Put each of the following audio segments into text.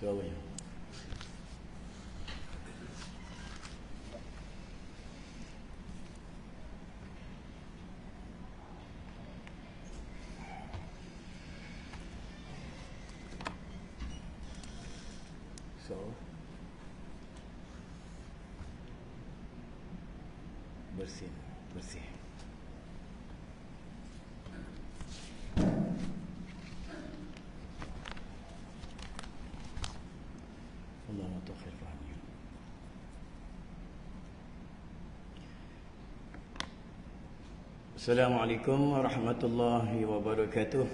suaranya. So, bersih. Allahumma taufiq fahmi. Assalamualaikum warahmatullahi wabarakatuh.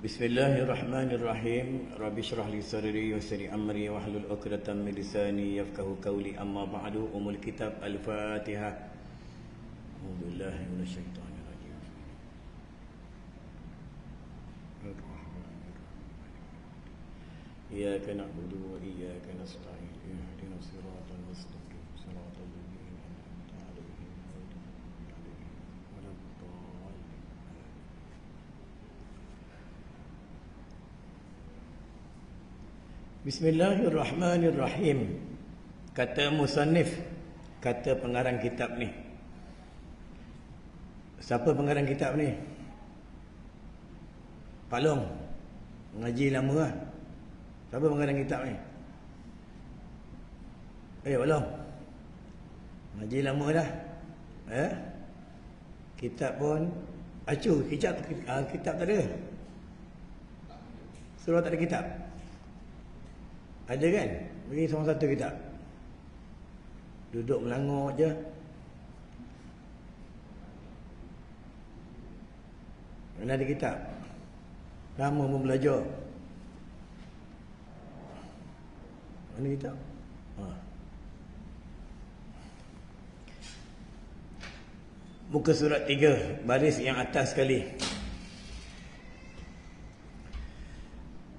Bismillahirrahmanirrahim. Rabbi shrah li sadri wa yassir li amri wahlul 'uqdatam min lisani yafqahu qawli. Amma ba'du. Umul kitab Al-Fatihah. A'udzubillahi minasyaitonir rajim. Iyyaka na'budu wa iyyaka nasta'in. Ihdinas siratal mustaqim. Siratal ladzina an'amta 'alaihim ghairil maghdubi 'alaihim waladdallin. Bismillahirrahmanirrahim. Kata musannif, kata pengarang kitab ni. Siapa pengarang kitab ni? Pak Long. Ngaji lama lah. Siapa pengarang kitab ni? Pak Long. Ngaji lama dah. Kitab pun acuh, kitab tak ada. Surah tak ada kitab. Ada kan? Bagi seorang satu kitab. Duduk melangor je. Mana ada kitab? Lama pun belajar. Mana kitab? Muka surat 3, baris yang atas sekali.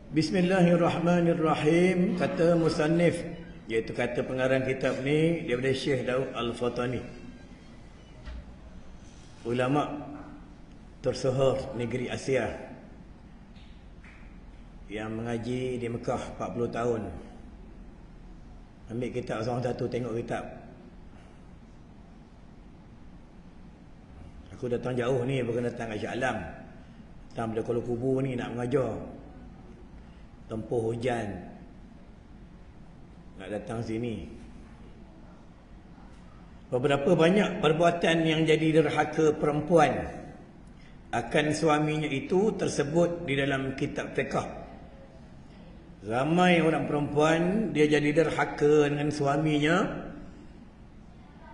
Bismillahirrahmanirrahim. Kata musannif, iaitu kata pengarang kitab ni, daripada Syekh Daud Al-Fatani, ulama tersohor negeri Asia yang mengaji di Mekah 40 tahun. Ambil kitab seorang satu, tengok kitab. Aku datang jauh ni, bukan datang kat Shah Alam. Datang pada Kuala Kubu ni nak mengajar. Tempuh hujan nak datang sini. Beberapa banyak perbuatan yang jadi derhaka perempuan akan suaminya itu tersebut di dalam kitab fiqh. Ramai orang perempuan dia jadi derhaka dengan suaminya.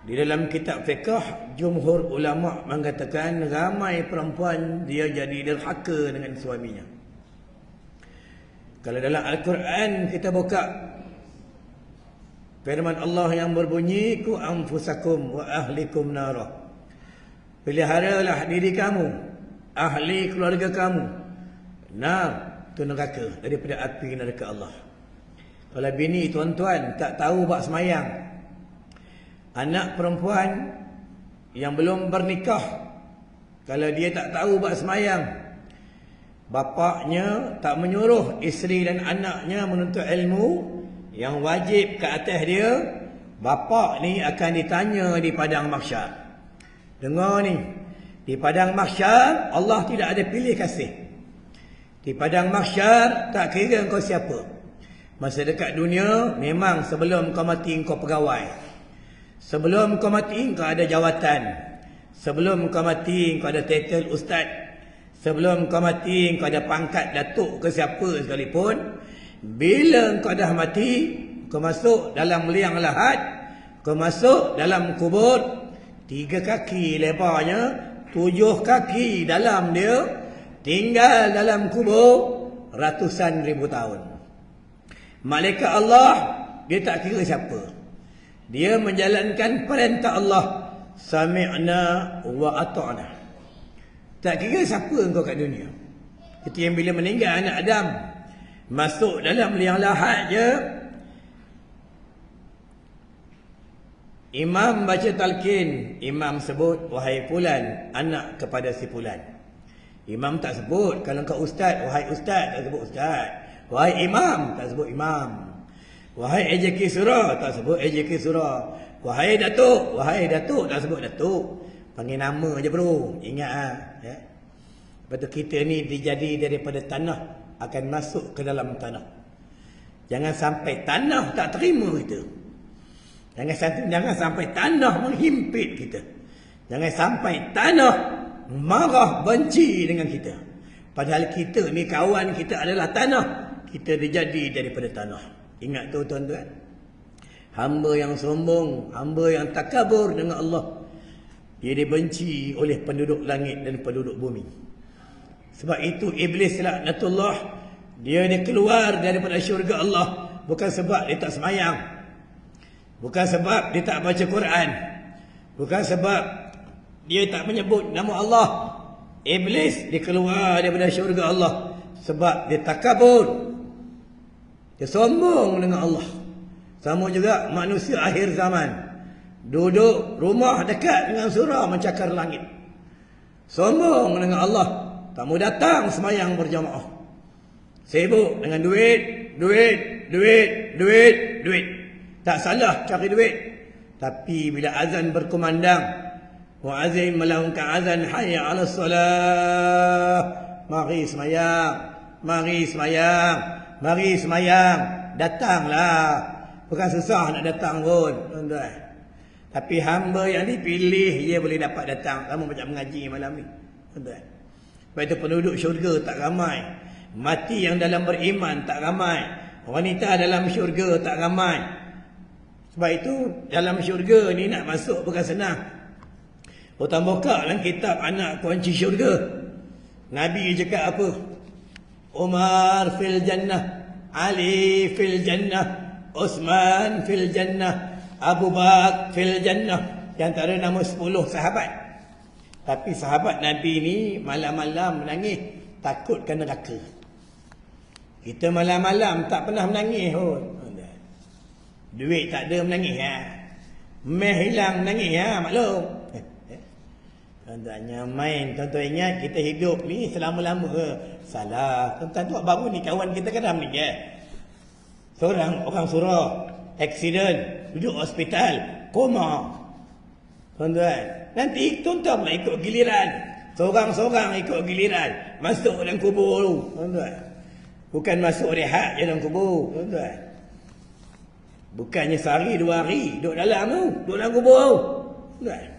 Di dalam kitab fiqh, jumhur ulama mengatakan ramai perempuan dia jadi derhaka dengan suaminya. Kalau dalam Al-Quran kita buka firman Allah yang berbunyi, ku anfusakum wa ahlikum narah. Peliharalah diri kamu, ahli keluarga kamu, tu neraka, daripada api neraka Allah. Kalau bini tuan-tuan tak tahu bab semayang, anak perempuan yang belum bernikah, kalau dia tak tahu bab semayang, bapaknya tak menyuruh isteri dan anaknya menuntut ilmu, yang wajib ke atas dia, bapak ni akan ditanya di padang mahsyar. Dengar ni, di padang mahsyar Allah tidak ada pilih kasih. Di padang mahsyar tak kira kau siapa. Masa dekat dunia memang sebelum kau mati kau pegawai. Sebelum kau mati kau ada jawatan. Sebelum kau mati kau ada title ustaz. Sebelum kau mati, kau ada pangkat datuk ke siapa sekalipun. Bila kau dah mati, kau masuk dalam liang lahat, kau masuk dalam kubur, 3 kaki lebarnya, 7 kaki dalam dia, tinggal dalam kubur ratusan ribu tahun. Malaikat Allah, dia tak kira siapa. Dia menjalankan perintah Allah. Sami'na wa ata'na. Tak kira siapa engkau kat dunia. Itu yang bila meninggal anak Adam, masuk dalam liang lahat je, imam baca talqin, imam sebut, wahai fulan, anak kepada si fulan. Imam tak sebut. Kalau kau ustaz, wahai ustaz, tak sebut ustaz. Wahai imam, tak sebut imam. Wahai AJK surah, tak sebut AJK surah. Wahai datuk, tak sebut datuk. Panggil nama je bro. Ingat ah, ya. Lepas tu kita ni dijadi daripada tanah akan masuk ke dalam tanah. Jangan sampai tanah tak terima kita. Jangan sampai tanah menghimpit kita. Jangan sampai tanah marah benci dengan kita. Padahal kita ni kawan kita adalah tanah. Kita dijadi daripada tanah. Ingat tu tuan-tuan. Hamba yang sombong, hamba yang takabur dengan Allah, dia dibenci oleh penduduk langit dan penduduk bumi. Sebab itu iblis laknatullah, dia keluar daripada syurga Allah bukan sebab dia tak semayang, bukan sebab dia tak baca Quran, bukan sebab dia tak menyebut nama Allah. Iblis dia keluar daripada syurga Allah sebab dia takabur, dia sombong dengan Allah. Sama juga manusia akhir zaman, duduk rumah dekat dengan surau mencakar langit, sombong dengan Allah, tak mau datang semayang berjamaah, sibuk dengan duit. Tak salah cari duit, tapi bila azan berkumandang, muazzin melaungkan azan, hayya 'alas solah, mari semayang, datanglah. Bukan susah nak datang pun, tuan-tuan. Tapi hamba yang dipilih dia boleh dapat datang. Kamu macam mengaji malam ni, tuan-tuan. Sebab itu penduduk syurga tak ramai, mati yang dalam beriman tak ramai, wanita dalam syurga tak ramai. Sebab itu dalam syurga ni nak masuk bukan senang. Orang buka dalam kitab anak kunci syurga, Nabi cakap apa? Umar fil jannah, Ali fil jannah, Uthman fil jannah, Abu Bakar fil jannah. Di antara nama 10 sahabat. Tapi sahabat Nabi ni malam-malam menangis, takut ke neraka. Kita malam-malam tak pernah menangis pun. Duit tak ada menangis ya. Meh hilang menangis ya, maklum. Tuan-tuan main, tuan-tuan ingat kita hidup ni selama-lama ke? Salah. Tuan-tuan tu baru ni kawan kita kan dah meninggal. Seorang orang surau, aksiden, duduk hospital, koma. Tuan-tuan, nanti tuan-tuan nak ikut giliran. Seorang-seorang ikut giliran, masuk dalam kubur tu, tuan-tuan. Bukan masuk rehat je dalam kubur, tuan-tuan. Bukannya sehari 2 hari duduk dalam tu, duduk dalam kubur tu, tuan-tuan.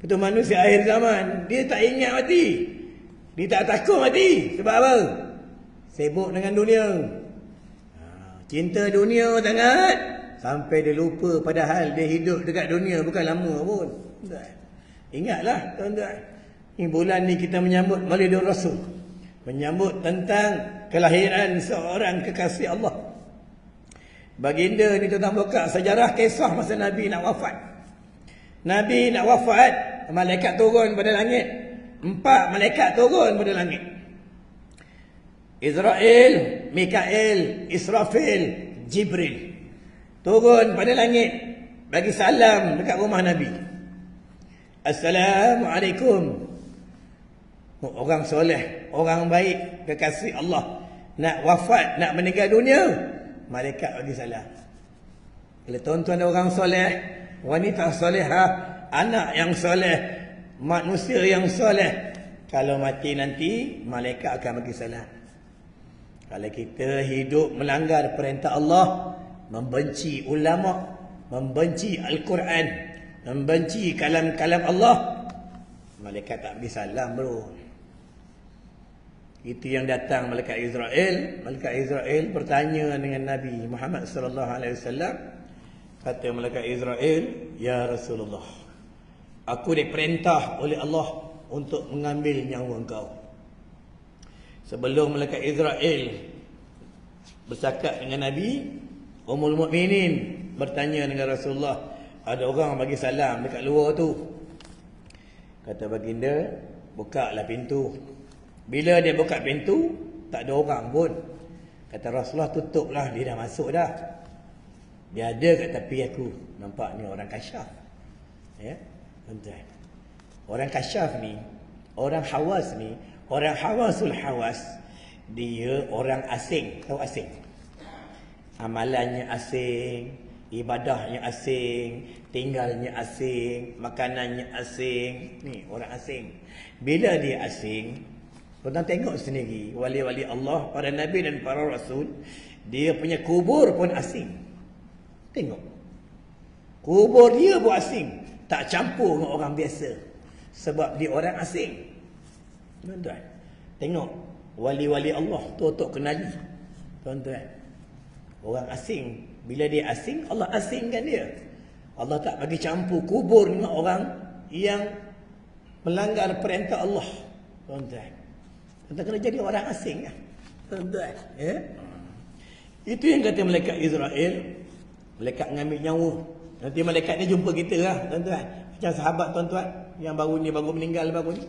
Itu manusia akhir zaman, dia tak ingat mati. Dia tak takut mati. Sebab apa? Sibuk dengan dunia. Cinta dunia sangat sampai dia lupa padahal dia hidup dekat dunia bukan lama pun. Ingatlah tuan-tuan, ini bulan ni kita menyambut Maulidul Rasul, menyambut tentang kelahiran seorang kekasih Allah. Baginda ni tuan-tuan buka sejarah kisah masa Nabi nak wafat. Nabi nak wafat, malaikat turun pada langit. 4 malaikat turun pada langit. Israel, Mikael, Israfil, Jibril turun pada langit bagi salam dekat rumah Nabi. Assalamualaikum. Orang soleh, orang baik, kekasih Allah nak wafat, nak meninggal dunia, malaikat bagi salam. Bila tuan-tuan orang soleh, wanita solehah, anak yang soleh, manusia yang soleh, kalau mati nanti malaikat akan bagi salam. Kalau kita hidup melanggar perintah Allah, membenci ulama, membenci Al-Quran, membenci kalam-kalam Allah, malaikat tak bagi salam bro. Itu yang datang malaikat Israel. Malaikat Israel bertanya dengan Nabi Muhammad sallallahu alaihi wasallam. Kata malaikat Israel, "Ya Rasulullah, aku diperintah oleh Allah untuk mengambil nyawa engkau." Sebelum malaikat Israel bercakap dengan Nabi, Ummul Mukminin bertanya dengan Rasulullah, ada orang bagi salam dekat luar tu. Kata baginda, bukalah pintu. Bila dia buka pintu, tak ada orang pun. Kata Rasulullah, tutuplah, dia dah masuk dah. Dia ada kat tepi aku. Nampak ni orang kasyaf. Ya, tuan-tuan. Orang kasyaf ni, orang hawas ni, Orang hawasul hawas, dia orang asing. Tahu asing? Amalannya asing, ibadahnya asing, tinggalnya asing, makanannya asing. Ni orang asing. Bila dia asing, korang tengok sendiri, wali-wali Allah, para nabi dan para rasul, dia punya kubur pun asing. Tengok. Kubur dia pun asing. Tak campur dengan orang biasa. Sebab dia orang asing. Tuan-tuan. Tengok. Wali-wali Allah. Tok kenali. Tuan-tuan. Orang asing. Bila dia asing, Allah asingkan dia. Allah tak bagi campur kubur dengan orang yang melanggar perintah Allah. Tuan-tuan. Tuan-tuan kena jadi orang asing. Tuan-tuan. Ya? Itu yang kata malaikat Israel. Malaikat mengambil nyawa. Nanti malaikat ni jumpa kita lah, tuan-tuan. Macam sahabat tuan-tuan yang baru meninggal baru ni.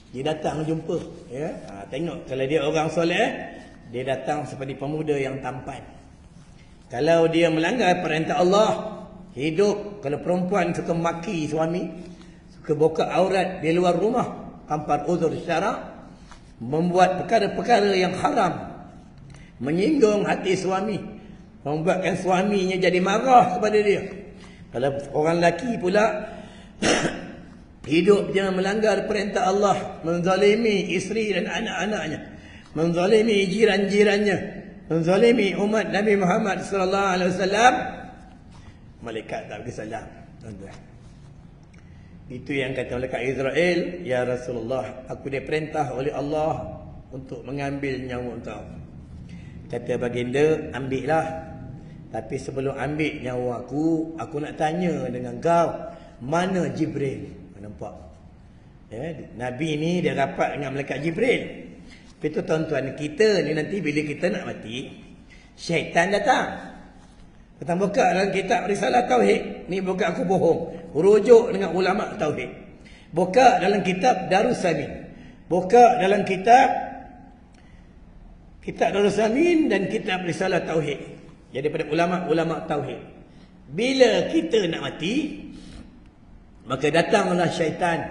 Dia datang jumpa, ya. Tengok kalau dia orang soleh, dia datang seperti pemuda yang tampan. Kalau dia melanggar perintah Allah, hidup, kalau perempuan suka maki suami, suka buka aurat di luar rumah tanpa uzur syara, membuat perkara-perkara yang haram, menyinggung hati suami, membuatkan suaminya jadi marah kepada dia. Kalau orang lelaki pula hidup jangan melanggar perintah Allah, menzalimi isteri dan anak-anaknya, menzalimi jiran-jirannya, menzalimi umat Nabi Muhammad sallallahu alaihi wasallam, malaikat tak bagi salam, tuan-tuan. Itu yang kata malaikat Israel, ya Rasulullah, aku diperintah oleh Allah untuk mengambil nyawa engkau. Kata baginda, ambillah. Tapi sebelum ambil nyawa aku nak tanya dengan kau, mana Jibril? Nampak? Ya, Nabi ni dia rapat dengan malaikat Jibril. Tapi tu tuan-tuan, kita ni nanti bila kita nak mati, syaitan datang. Kita buka dalam kitab Risalah Tauhid. Ni bukan aku bohong. Rujuk dengan ulama Tauhid. Buka dalam kitab Darussamin. Buka dalam kitab Darussamin dan kitab Risalah Tauhid. Jadi pada ulama-ulama Tauhid. Bila kita nak mati, maka datanglah syaitan.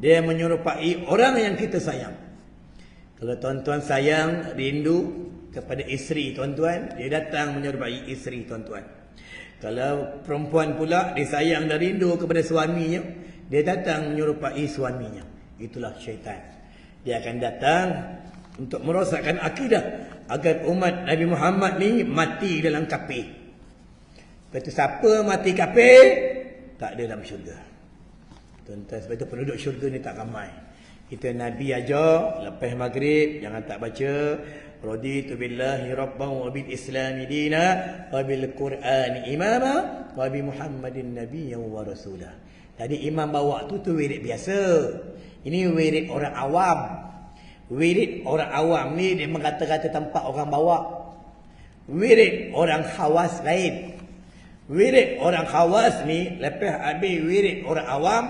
Dia menyerupai orang yang kita sayang. Kalau tuan-tuan sayang, rindu kepada isteri tuan-tuan, dia datang menyerupai isteri tuan-tuan. Kalau perempuan pula, dia sayang dan rindu kepada suaminya, dia datang menyerupai suaminya. Itulah syaitan. Dia akan datang untuk merosakkan akidah agar umat Nabi Muhammad ni mati dalam kafir. Lepas tu siapa mati kafir, tak ada dalam syurga. Tuan-tuan, sebab itu penduduk syurga ni tak ramai. Kita Nabi aja lepas maghrib jangan tak baca raditu billahi rabban wa bil islami dina wa bil qur'ani imama wa bi muhammadin nabiyyan wa rasulah. Tadi imam bawa tu wirid biasa. Ini wirid orang awam. Wirid orang awam ni dia mengata-kata tempat orang bawa. Wirid orang khawas lain. Wirid orang khawas ni lepas habis wirid orang awam,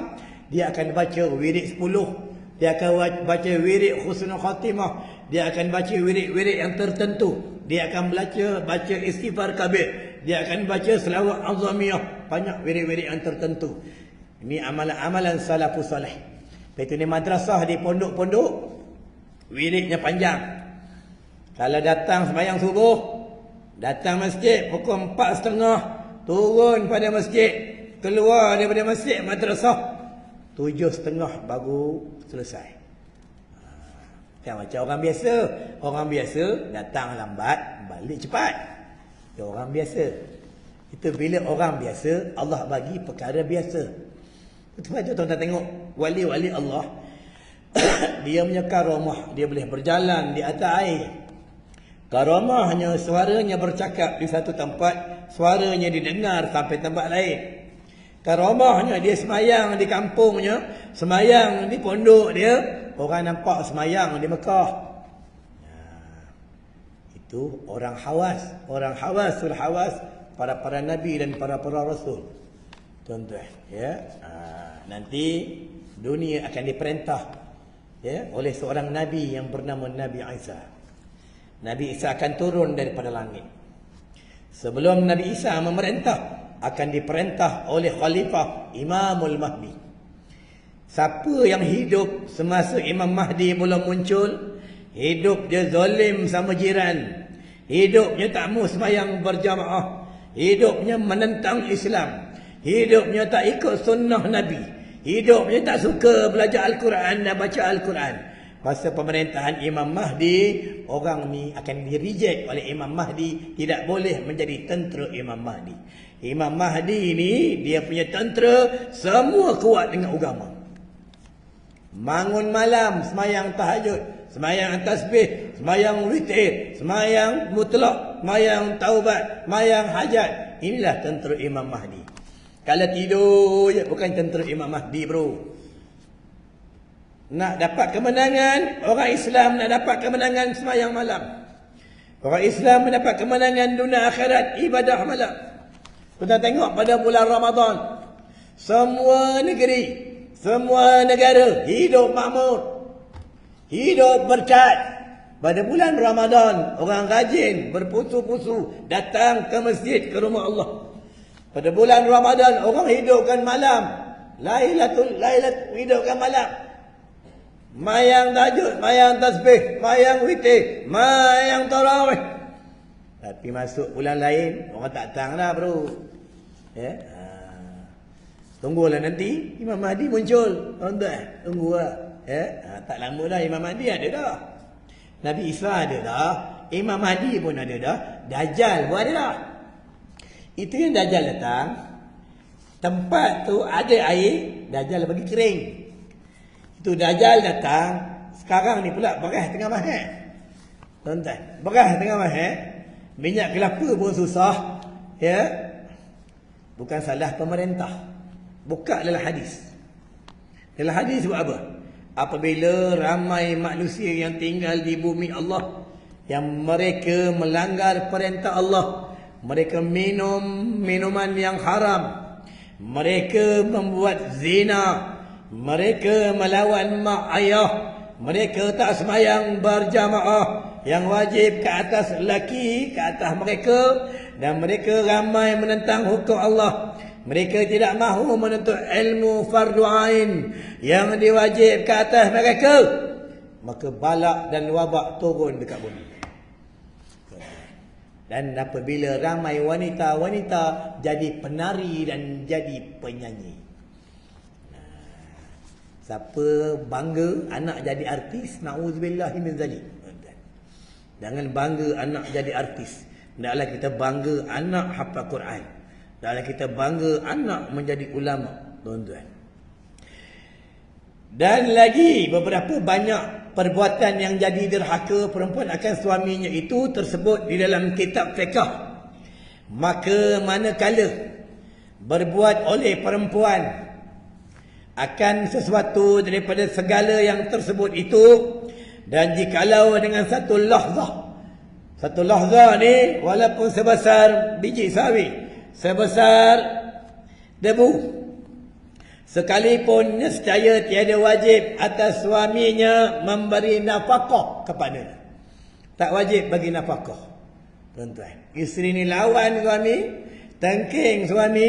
dia akan baca wirid 10. Dia akan baca wirid husnul khatimah. Dia akan baca wirid-wirid yang tertentu. Dia akan baca istighfar kabir. Dia akan baca selawat azamiyah. Banyak wirid-wirid yang tertentu. Ini amalan-amalan salafus salih. Lepas itu ni madrasah di pondok-pondok, wiridnya panjang. Kalau datang sembahyang subuh, datang masjid pukul 4.30, turun pada masjid, keluar daripada masjid madrasah 7.30 baru selesai. Kan macam orang biasa. Orang biasa datang lambat, balik cepat. Dia orang biasa. Itu bila orang biasa, Allah bagi perkara biasa. Sebab itu tuan-tuan tengok wali-wali Allah dia punya karamah, dia boleh berjalan di atas air. Karamahnya suaranya bercakap di satu tempat, suaranya didengar sampai tempat lain. Karamahnya dia semayang di kampungnya, semayang di pondok dia, orang nampak semayang di Mekah. Itu orang hawas, orang hawasul hawas, para nabi dan para rasul. Tuan-tuan, ya. Nanti dunia akan diperintah, ya, oleh seorang nabi yang bernama Nabi Isa. Nabi Isa akan turun daripada langit. Sebelum Nabi Isa memerintah, akan diperintah oleh Khalifah Imamul Mahdi. Siapa yang hidup semasa Imam Mahdi belum muncul, hidup dia zalim sama jiran, hidupnya tak mau sembahyang berjamaah, hidupnya menentang Islam, hidupnya tak ikut sunnah Nabi, hidupnya tak suka belajar Al-Quran dan baca Al-Quran. Masa pemerintahan Imam Mahdi, orang ni akan di-reject oleh Imam Mahdi, tidak boleh menjadi tentera Imam Mahdi. Imam Mahdi ni, dia punya tentera semua kuat dengan agama. Bangun malam, semayang tahajud, semayang tasbih, semayang witir, semayang mutlak, semayang taubat, semayang hajat. Inilah tentera Imam Mahdi. Kalau tidur je, bukan tentera Imam Mahdi, bro. Nak dapat kemenangan, orang Islam nak dapat kemenangan semayang malam. Orang Islam mendapat kemenangan dunia akhirat, ibadah malam. Kita tengok pada bulan Ramadan, semua negeri, semua negara hidup makmur, hidup berkat. Pada bulan Ramadan, orang rajin berpusu-pusu datang ke masjid, ke rumah Allah. Pada bulan Ramadan, orang hidupkan malam, Lailatul hidupkan malam. Mayang tahajud, mayang tasbih, mayang witir, mayang tarawih. Tapi masuk bulan lain, orang tak datang dah, bro. Ya? Tunggulah nanti Imam Mahdi muncul. Tuan-tuan, tunggulah. Ya? Tak lama dah Imam Mahdi ada dah. Nabi Isa ada dah. Imam Mahdi pun ada dah. Dajjal pun ada dah. Itu yang Dajjal datang. Tempat tu ada air, Dajjal bagi kering. Itu Dajjal datang. Sekarang ni pula beras tengah mahal. Tuan-tuan, beras tengah mahal. Minyak kelapa pun susah. Ya. Bukan salah pemerintah. Buka dalam hadis. Dalam hadis buat apa? Apabila ramai manusia yang tinggal di bumi Allah, yang mereka melanggar perintah Allah, mereka minum minuman yang haram, mereka membuat zina, mereka melawan mak ayah, mereka tak sembahyang berjamaah, yang wajib ke atas lelaki, ke atas mereka, dan mereka ramai menentang hukum Allah. Mereka tidak mahu menuntut ilmu fardu ain yang diwajib ke atas mereka. Maka balak dan wabak turun dekat bumi. Dan apabila ramai wanita-wanita jadi penari dan jadi penyanyi. Siapa bangga anak jadi artis, na'udzubillahi min zalik. Jangan bangga anak jadi artis. Hendaklah kita bangga anak hafal Quran. Hendaklah kita bangga anak menjadi ulama, tuan-tuan. Dan lagi beberapa banyak perbuatan yang jadi derhaka perempuan akan suaminya itu tersebut di dalam kitab fiqh. Maka manakala berbuat oleh perempuan akan sesuatu daripada segala yang tersebut itu, dan jikalau dengan satu lahzah ni walaupun sebesar biji sawi, sebesar debu, sekalipun nescaya tiada wajib atas suaminya memberi nafkah kepadanya. Tak wajib bagi nafkah. Tuan-tuan, isteri ni lawan suami, tengking suami,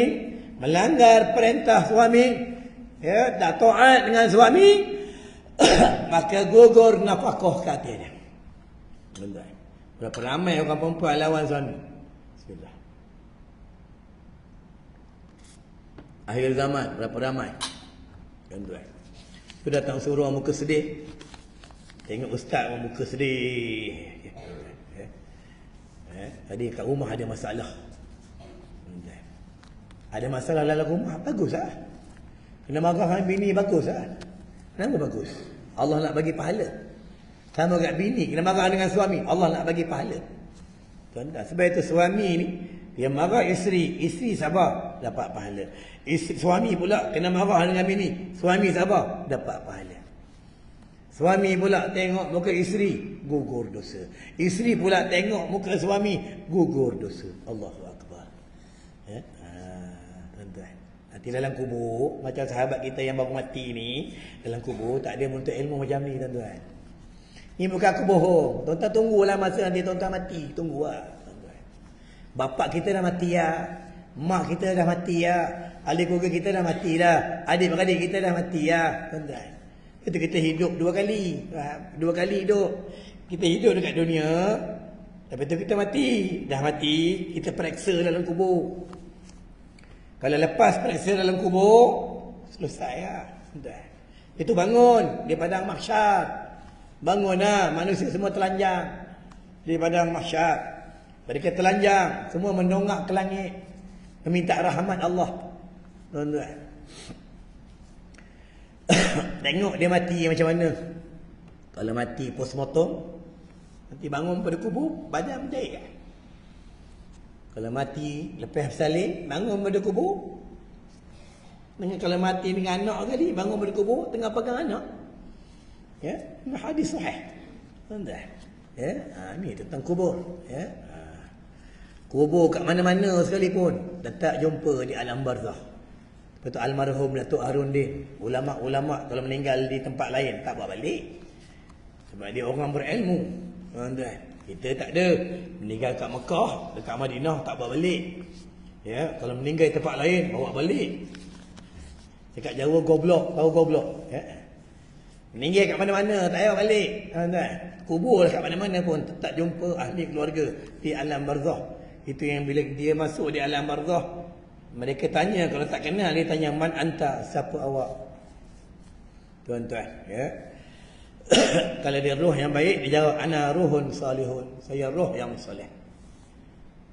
melanggar perintah suami, ya, tak taat dengan suami, maka gugur nafkah ke hatinya. Tuan-tuan, berapa ramai orang perempuan lawan suami. Bismillah. Akhir zaman berapa ramai. Tuan-tuan, tu datang suruh muka sedih, tengok ustaz muka sedih. Tadi kat rumah ada masalah. Tuan-tuan, ada masalah dalam rumah, bagus lah. Kena marah dengan bini, bagus lah. Kenapa bagus? Allah nak bagi pahala. Sama kat bini, kena marah dengan suami, Allah nak bagi pahala. Tuan-tuan, sebab itu suami ni, dia marah isteri, isteri sabar, dapat pahala. Suami pula kena marah dengan bini, suami sabar, dapat pahala. Suami pula tengok muka isteri, gugur dosa. Isteri pula tengok muka suami, gugur dosa. Allahu Akbar. Ya? Tuan-tuan, nanti dalam kubur, macam sahabat kita yang baru mati ni, dalam kubur tak ada menuntut ilmu macam ni, tuan-tuan. Ni bukan aku bohong. Tuan-tuan tunggulah masa nanti tuan-tuan mati. Tunggulah, tuan-tuan. Bapak kita dah mati ya. Mak kita dah mati ya. ahli keluarga kita dah mati dah. Adik-beradik kita dah mati dah. Tuan-tuan. Itu kita hidup dua kali. Dua kali hidup. Kita hidup dekat dunia. Lepas tu kita mati. Dah mati, kita periksa dalam kubur. Kalau lepas periksa dalam kubur, selesai lah. Tuan-tuan. Itu bangun di padang mahsyar. Bangun lah. Manusia semua telanjang di padang mahsyar. Mereka telanjang, semua mendongak ke langit, meminta rahmat Allah. Tuan-tuan. Tengok dia mati macam mana. Kalau mati postmortem, nanti bangun pada kubur, badan menjahit kan? Kalau mati lepas bersalin, bangun pada kubur. Dengan kalau mati dengan anak tadi, bangun pada kubur, tengah pegang anak. Ya, ini hadis sahih. Tuan-tuan. Ya, ni tentang kubur. Ya. Kubur kat mana-mana sekalipun tak jumpa di alam barzah. Lepas tu almarhum Datuk Harundin, ulama-ulama kalau meninggal di tempat lain tak bawa balik. Sebab dia orang berilmu. Tuan-tuan, kita tak ada. Meninggal kat Mekah, dekat Madinah tak bawa balik. Ya, kalau meninggal di tempat lain bawa balik. Dekat Jawa goblok, tahu goblok, ya. Meninggal kat mana-mana tak payah balik. Tuan-tuan, kubur kat mana-mana pun tak jumpa ahli keluarga di alam barzah. Itu yang bila dia masuk di alam barzah, mereka tanya, kalau tak kenal dia tanya, man anta, siapa awak? Tuan-tuan, ya. Kalau dia roh yang baik, dia jawab ana ruhun salihun, saya roh yang soleh.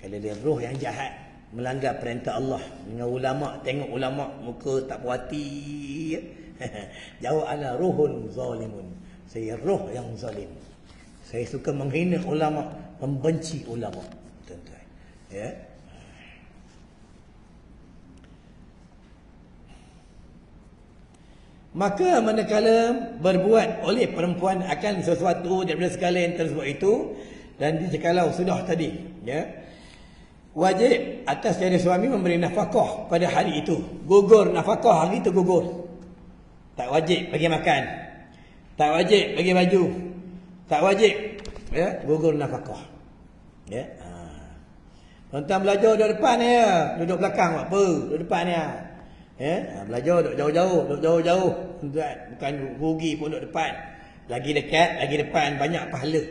Kalau dia roh yang jahat, melanggar perintah Allah, dengan ulama, tengok ulama muka tak puas hati, jawab ana ruhun zalimun, saya roh yang zalim. Saya suka menghina ulama, membenci ulama. Tuan-tuan, ya. Maka manakala berbuat oleh perempuan akan sesuatu daripada segala yang tersebut itu, dan jikalau sudah tadi, ya, wajib atas dari suami memberi nafkah pada hari itu. Gugur nafkah hari itu gugur. Tak wajib bagi makan, tak wajib bagi baju, tak wajib, ya, gugur nafkah. Ya. Tuan-tuan belajar duduk depan ya, duduk belakang buat apa? Duduk depan ya. Ya, belajar duduk jauh-jauh, duduk jauh-jauh. Tuan-tuan, bukan rugi pun duduk depan. Lagi dekat, lagi depan, banyak pahala.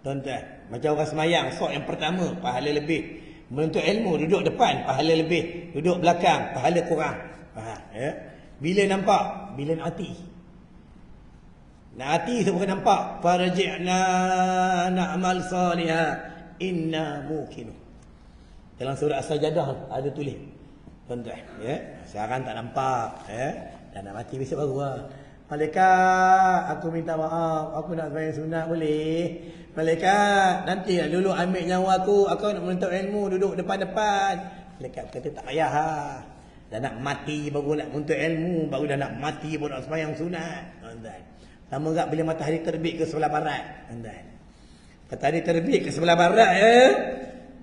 Tuan-tuan, macam orang semayang, sok yang pertama pahala lebih. Menuntut ilmu duduk depan, pahala lebih. Duduk belakang, pahala kurang. Faham, ya? Bila nampak? Bila nak hati. Nak hati tu bukan nampak. Farji'na na'mal salihah inna mukinu. Dalam surah As-Sajadah ada tulis. Tuan-tuan, ya. Sekarang tak nampak, ya. Dan nak mati besok baru lah. Malaikat, aku minta maaf, aku nak sembahyang sunat boleh? Malaikat, nanti lah dulu ambil nyawa aku nak menuntut ilmu, duduk depan-depan. Malaikat kata tak payah lah. Dah nak mati baru nak menuntut ilmu, baru dah nak mati baru nak sembahyang sunat. Tuan-tuan, sama tak bila matahari terbit ke sebelah barat. Tuan-tuan, matahari terbit ke sebelah barat, ya.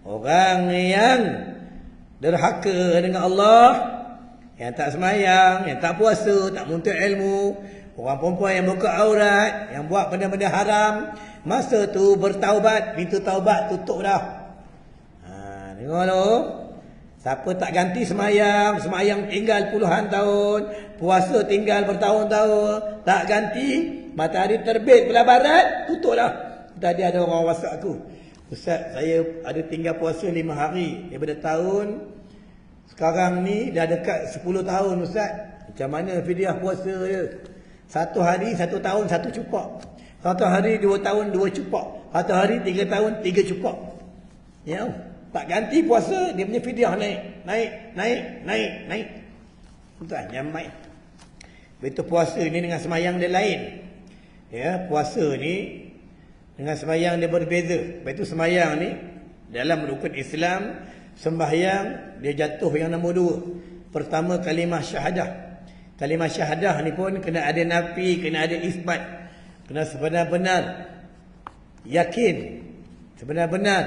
Orang yang derhaka dengan Allah, yang tak semayang, yang tak puasa, tak menuntut ilmu, orang perempuan yang buka aurat, yang buat benda-benda haram, masa tu bertaubat, pintu taubat tutup dah. Tengok tu. Siapa tak ganti semayang, semayang tinggal puluhan tahun, puasa tinggal bertahun-tahun, tak ganti, matahari terbit belah barat, tutup dah. Tadi ada orang WhatsApp aku, Ustaz, saya ada tinggal puasa 5 hari daripada tahun sekarang ni dah dekat 10 tahun Ustaz. Macam mana fidyah puasa dia? 1 hari 1 tahun 1 cupak. 1 hari 2 tahun 2 cupak. 1 hari 3 tahun 3 cupak. Ya, tak ganti puasa, dia punya fidyah naik. Tuan, yang baik. Betul, puasa ni dengan semayang dia lain. Ya, puasa ni dengan sembahyang dia berbeza. Lepas itu sembahyang ni dalam rukun Islam, sembahyang dia jatuh yang nombor 2. Pertama kalimah syahadah. Kalimah syahadah ni pun kena ada nafi, kena ada isbat. Kena sebenar-benar yakin, sebenar-benar,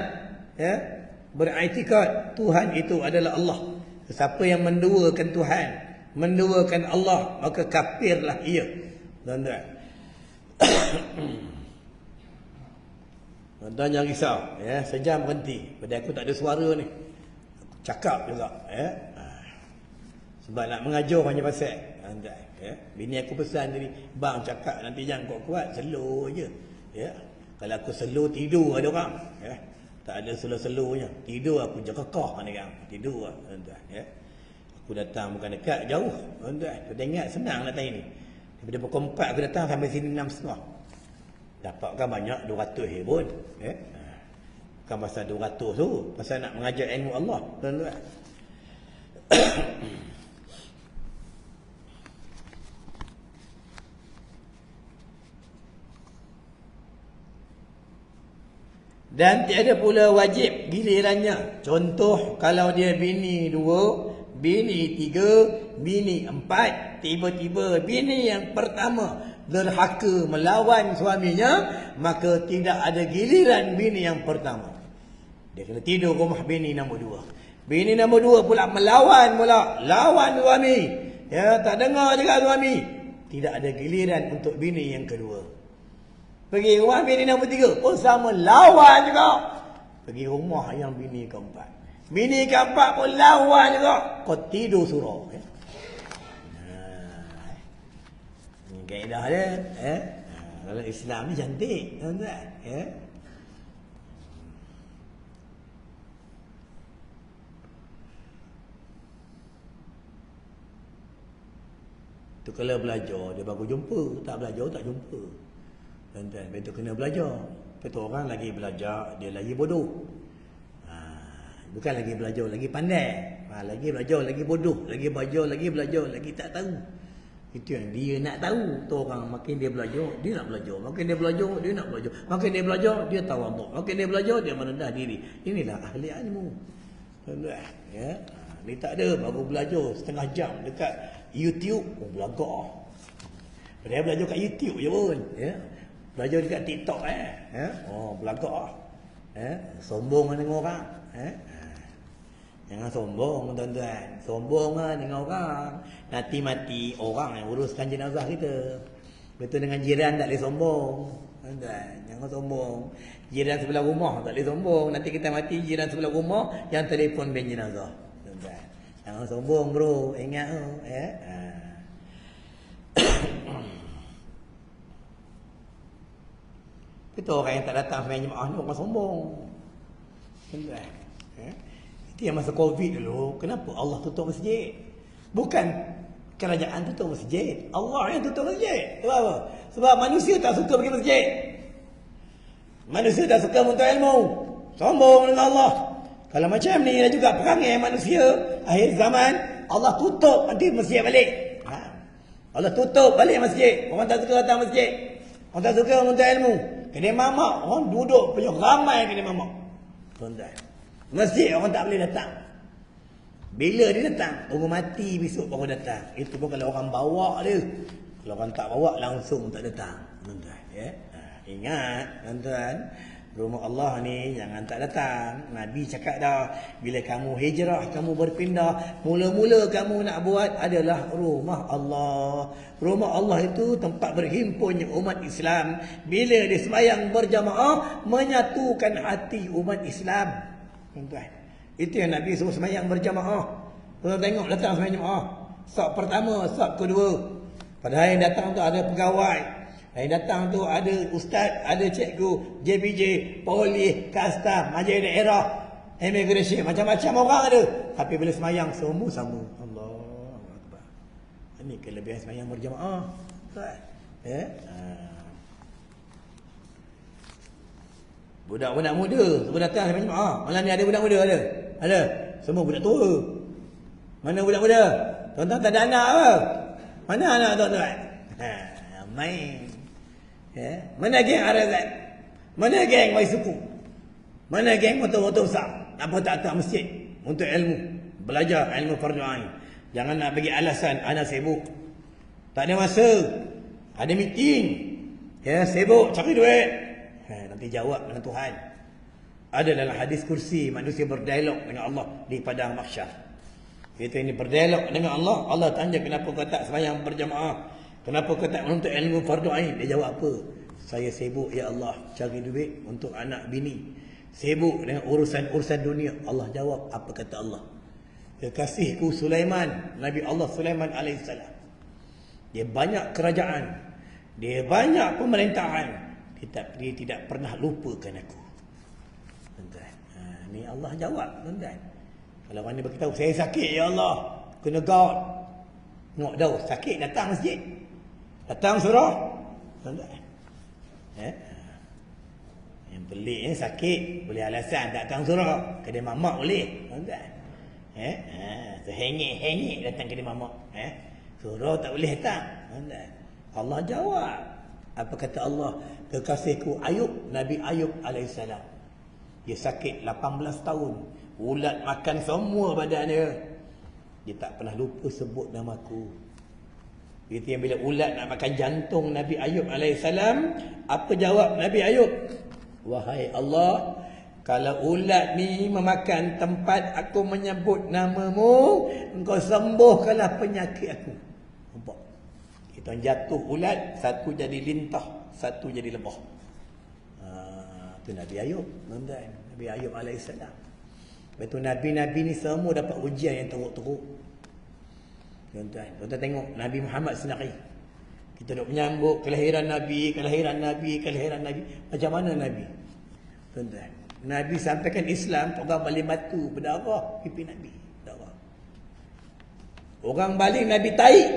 ya, beriktikad Tuhan itu adalah Allah. Siapa yang menduakan Tuhan, menduakan Allah, maka kafirlah ia. Tuan-tuan. Tuan-tuan jangan risau, ya, sejam berhenti. Pada aku tak ada suara ni. Aku cakap juga, ya. Sebab nak mengajar hanya pasal. Ya. Bini aku pesan tadi, bang cakap nanti jangan kuat-kuat, slow je. Ya. Kalau aku slow tidur ada orang. Ya. Tak ada slow-slownya. Tidur aku je kekah ni kan. Tidur lah. Ya. Aku datang bukan dekat, jauh. Kita ingat senang datang ini. Daripada pukul 4 aku datang sampai sini 6.30. Dapatkan banyak 200 pun. Ya. Bukan pasal 200 tu. Pasal nak mengajar ilmu Allah. Tuan-tuan. Dan tiada pula wajib gilirannya. Contoh kalau dia bini 2, bini 3, bini 4, tiba-tiba bini yang pertama derhaka melawan suaminya, maka tidak ada giliran bini yang pertama. Dia kena tidur rumah bini nombor 2. Bini nombor 2 pula melawan pula, lawan suami. Ya, tak dengar juga suami. Tidak ada giliran untuk bini yang kedua. Pergi rumah bini nombor 3 pun sama, lawan juga. Pergi rumah yang bini keempat. Bini keempat pun lawan juga. Kau tidur surau. Ini kaedah dia. Kalau Islam ni cantik. Tuan-tuan. Tu kalau belajar, dia baru jumpa. Tak belajar, tak jumpa. Tuan-tuan, betul kena belajar. Betul orang lagi belajar, dia lagi bodoh. Bukan lagi belajar, lagi pandai. Lagi belajar, lagi bodoh. Lagi belajar, lagi tak tahu. Itu yang dia nak tahu. Tu orang makin dia belajar, dia nak belajar. Makin dia belajar, dia nak belajar. Makin dia belajar, dia tawaduk. Makin dia belajar, dia merendah diri. Inilah ahli ilmu. Tuan-tuan, ya. Ni tak ada, baru belajar setengah jam dekat YouTube. Belagak. Dia belajar kat YouTube je pun. Ya. Belajar dekat TikTok belagak. Sombong dengan orang. Jangan sombong tuan-tuan. Sombong dengan orang. Nanti mati orang yang uruskan jenazah kita. Betul dengan jiran tak boleh sombong. Tuan-tuan, jangan sombong. Jiran sebelah rumah tak boleh sombong. Nanti kita mati jiran sebelah rumah yang telefon bil jenazah. Tuan-tuan, jangan sombong bro. Ingat Itu orang yang tak datang sembahyang jemaah ni orang sombong. Itu yang masa Covid dulu, kenapa Allah tutup masjid? Bukan kerajaan tutup masjid, Allah yang tutup masjid. Sebab apa? Sebab manusia tak suka pergi masjid. Manusia tak suka menuntut ilmu. Sombong dengan Allah. Kalau macam ni juga perangai manusia akhir zaman, Allah tutup nanti masjid balik. Allah tutup balik masjid. Orang tak suka datang masjid. Orang tak suka menuntut ilmu. Kedai mamak, orang duduk punya ramai kedai mamak. Tuan-tuan, masjid orang tak boleh datang. Bila dia datang, orang mati besok baru datang. Itu pun kalau orang bawa dia. Kalau orang tak bawa, langsung tak datang. Tuan-tuan, ya. Ingat, tuan-tuan, rumah Allah ni jangan tak datang. Nabi cakap dah, bila kamu hijrah, kamu berpindah, mula-mula kamu nak buat adalah rumah Allah. Rumah Allah itu tempat berhimpunnya umat Islam. Bila dia sembahyang berjamaah, menyatukan hati umat Islam. Tuan-tuan, itu yang Nabi suruh sembahyang berjamaah. Tuan tengok datang sembahyang jamaah. Saf pertama, saf kedua. Padahal yang datang tu ada pegawai. Yang datang tu ada ustaz, ada cikgu, JPJ, polis, kastam, majlis daerah, immigration, macam-macam orang ada. Tapi bila sembahyang semua sama. Allahu Akbar. Ini kelebihan sembahyang berjamaah. Ya. Budak-budak muda semua datang sembahyang jemaah. Malam ni ada budak muda ada? Ada. Semua budak tua. Mana budak muda? Tuan-tuan tak ada anak apa? Mana anak tuan-tuan? Main. Ya. Mana geng Arazat? Mana geng Waisuku? Mana geng motor-motor besar? Apa tak datang masjid untuk ilmu, belajar ilmu fardu ain? Jangan nak bagi alasan anak sibuk. Tak ada masa. Ada meeting. Ya, sibuk cari duit. Nanti jawab dengan Tuhan. Ada dalam hadis kursi, manusia berdialog dengan Allah di padang mahsyar. Kita ini berdialog dengan Allah. Allah tanya, kenapa kau tak sembahyang berjamaah? Kenapa kau tak menuntut ilmu fardu ain? Dia jawab apa? Saya sibuk ya Allah cari duit untuk anak bini. Sibuk dengan urusan-urusan dunia. Allah jawab, apa kata Allah? kekasihku Sulaiman, Nabi Allah Sulaiman alaihissalam. Dia banyak kerajaan, dia banyak pemerintahan, dia tidak pernah lupakan aku. Tuan-tuan, ni Allah jawab, tuan-tuan. Kalau mana beritahu saya sakit ya Allah, kena gaut. Tengok dah sakit datang masjid. Datang surah. Tuan-tuan. Yang peliknya sakit boleh alasan tak datang surah. Kedai mamak boleh, tuan-tuan. Hengik datang kedai mamak. Surah tak boleh datang, tuan-tuan. Allah jawab. Apa kata Allah? Kekasihku Ayub, Nabi Ayub alaihissalam. Dia sakit 18 tahun. Ulat makan semua badan dia. Dia tak pernah lupa sebut namaku. Itu yang bila ulat nak makan jantung Nabi Ayub alaihissalam, apa jawab Nabi Ayub? Wahai Allah, kalau ulat ni memakan tempat aku menyebut namamu, engkau sembuhkanlah penyakit aku. Nampak? Kita jatuh ulat, satu jadi lintah, satu jadi lebah. Itu Nabi Ayub, tuan-tuan. Nabi Ayub alaihissalam. Betul, nabi-nabi ni semua dapat ujian yang teruk-teruk. Tuan-tuan, tuan-tuan tengok Nabi Muhammad sendiri. Kita duk menyambut kelahiran Nabi. Macam mana Nabi? Tuan-tuan, Nabi sampaikan Islam, orang baling batu berdarah pipi Nabi. Darah. Orang baling Nabi taik.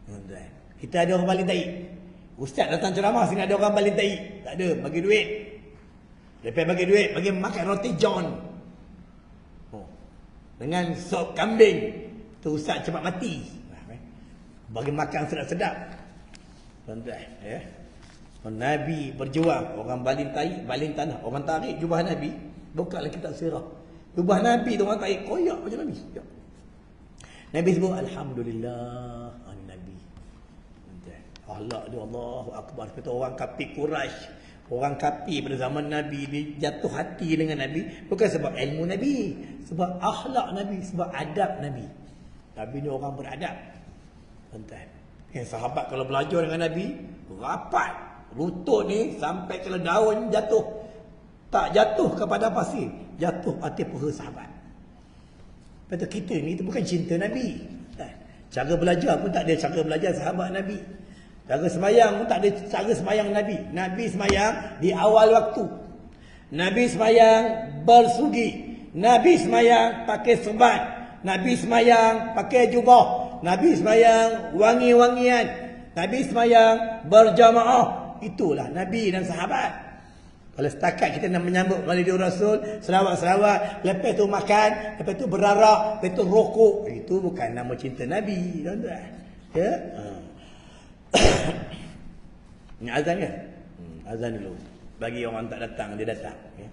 Tuan-tuan, kita ada orang baling taik. Ustaz datang ceramah sini ada orang baling taik. Tak ada, bagi duit. Lepas bagi duit, bagi makan roti john. Dengan sop kambing. Tu ustaz cepat mati. Bagi makan sedap-sedap. Tuan-tuan, Nabi berjuang. Orang baling tarik, baling tanah. Orang tarik jubah Nabi. Bukalah kitab sirah. Jubah Nabi tu orang tarik koyak macam Nabi. Nabi sebut Alhamdulillah Nabi. Tuan-tuan, Allah dia Allahu Akbar. Kata orang kafir Quraisy, orang kafir pada zaman Nabi ni jatuh hati dengan Nabi bukan sebab ilmu Nabi, sebab akhlak Nabi, sebab adab Nabi. Nabi ni orang beradab. Tuan-tuan, yang sahabat kalau belajar dengan Nabi rapat, lutut ni sampai kalau daun jatuh, tak jatuh kepada pasir, jatuh atas paha sahabat. Betul, kita ni itu bukan cinta Nabi. Cara belajar pun tak ada cara belajar sahabat Nabi. Cara sembahyang pun tak ada cara sembahyang Nabi. Nabi sembahyang di awal waktu. Nabi sembahyang bersugi. Nabi sembahyang pakai serban. Nabi sembahyang pakai jubah. Nabi sembahyang wangi-wangian. Nabi sembahyang berjamaah. Itulah Nabi dan sahabat. Kalau setakat kita nak menyambut Maulidur Rasul, selawat-selawat, lepas tu makan, lepas tu berarak, lepas tu rokok, itu bukan nama cinta Nabi, tuan-tuan. Ya? Ini azan kan? Azan dulu. Bagi orang tak datang, dia datang. Ya?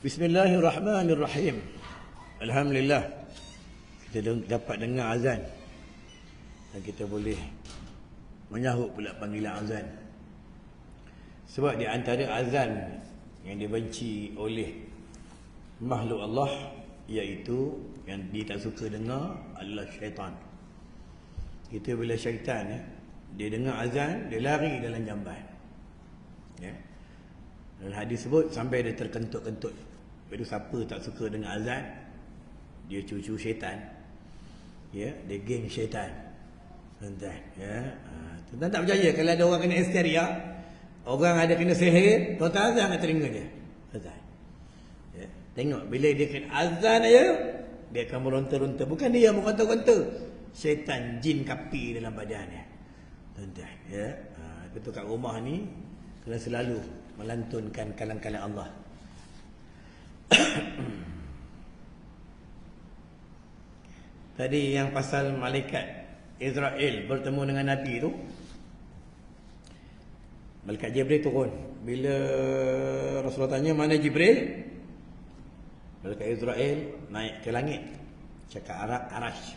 Bismillahirrahmanirrahim. Alhamdulillah kita dapat dengar azan dan kita boleh menyahut pula panggilan azan. Sebab di antara azan yang dibenci oleh makhluk Allah, iaitu yang dia tak suka dengar adalah syaitan. Kita bila syaitan dia dengar azan, dia lari dalam jamban. Ya. Dalam hadis sebut sampai dia terkentut-kentut. Itu siapa tak suka dengan azan, dia cucu syaitan. Ya, dia geng syaitan. Tuan-tuan, ya. Tuan-tuan tak percaya kalau ada orang kena histeria, orang ada kena sihir, tuan-tuan azan nak telinga dia. Tuan-tuan. Ya, tengok bila dia kena azan aja, dia akan meronta-ronta. Bukan dia meronta-ronta, syaitan jin kapi dalam badannya. Tuan-tuan, ya. Betul kat rumah ni kena selalu melantunkan kalam-kalam Allah. Tadi yang pasal malaikat Israel bertemu dengan Nabi tu, malaikat Jibril turun. Bila Rasulullah tanya mana Jibril, malaikat Israel naik ke langit. Cakap Arash,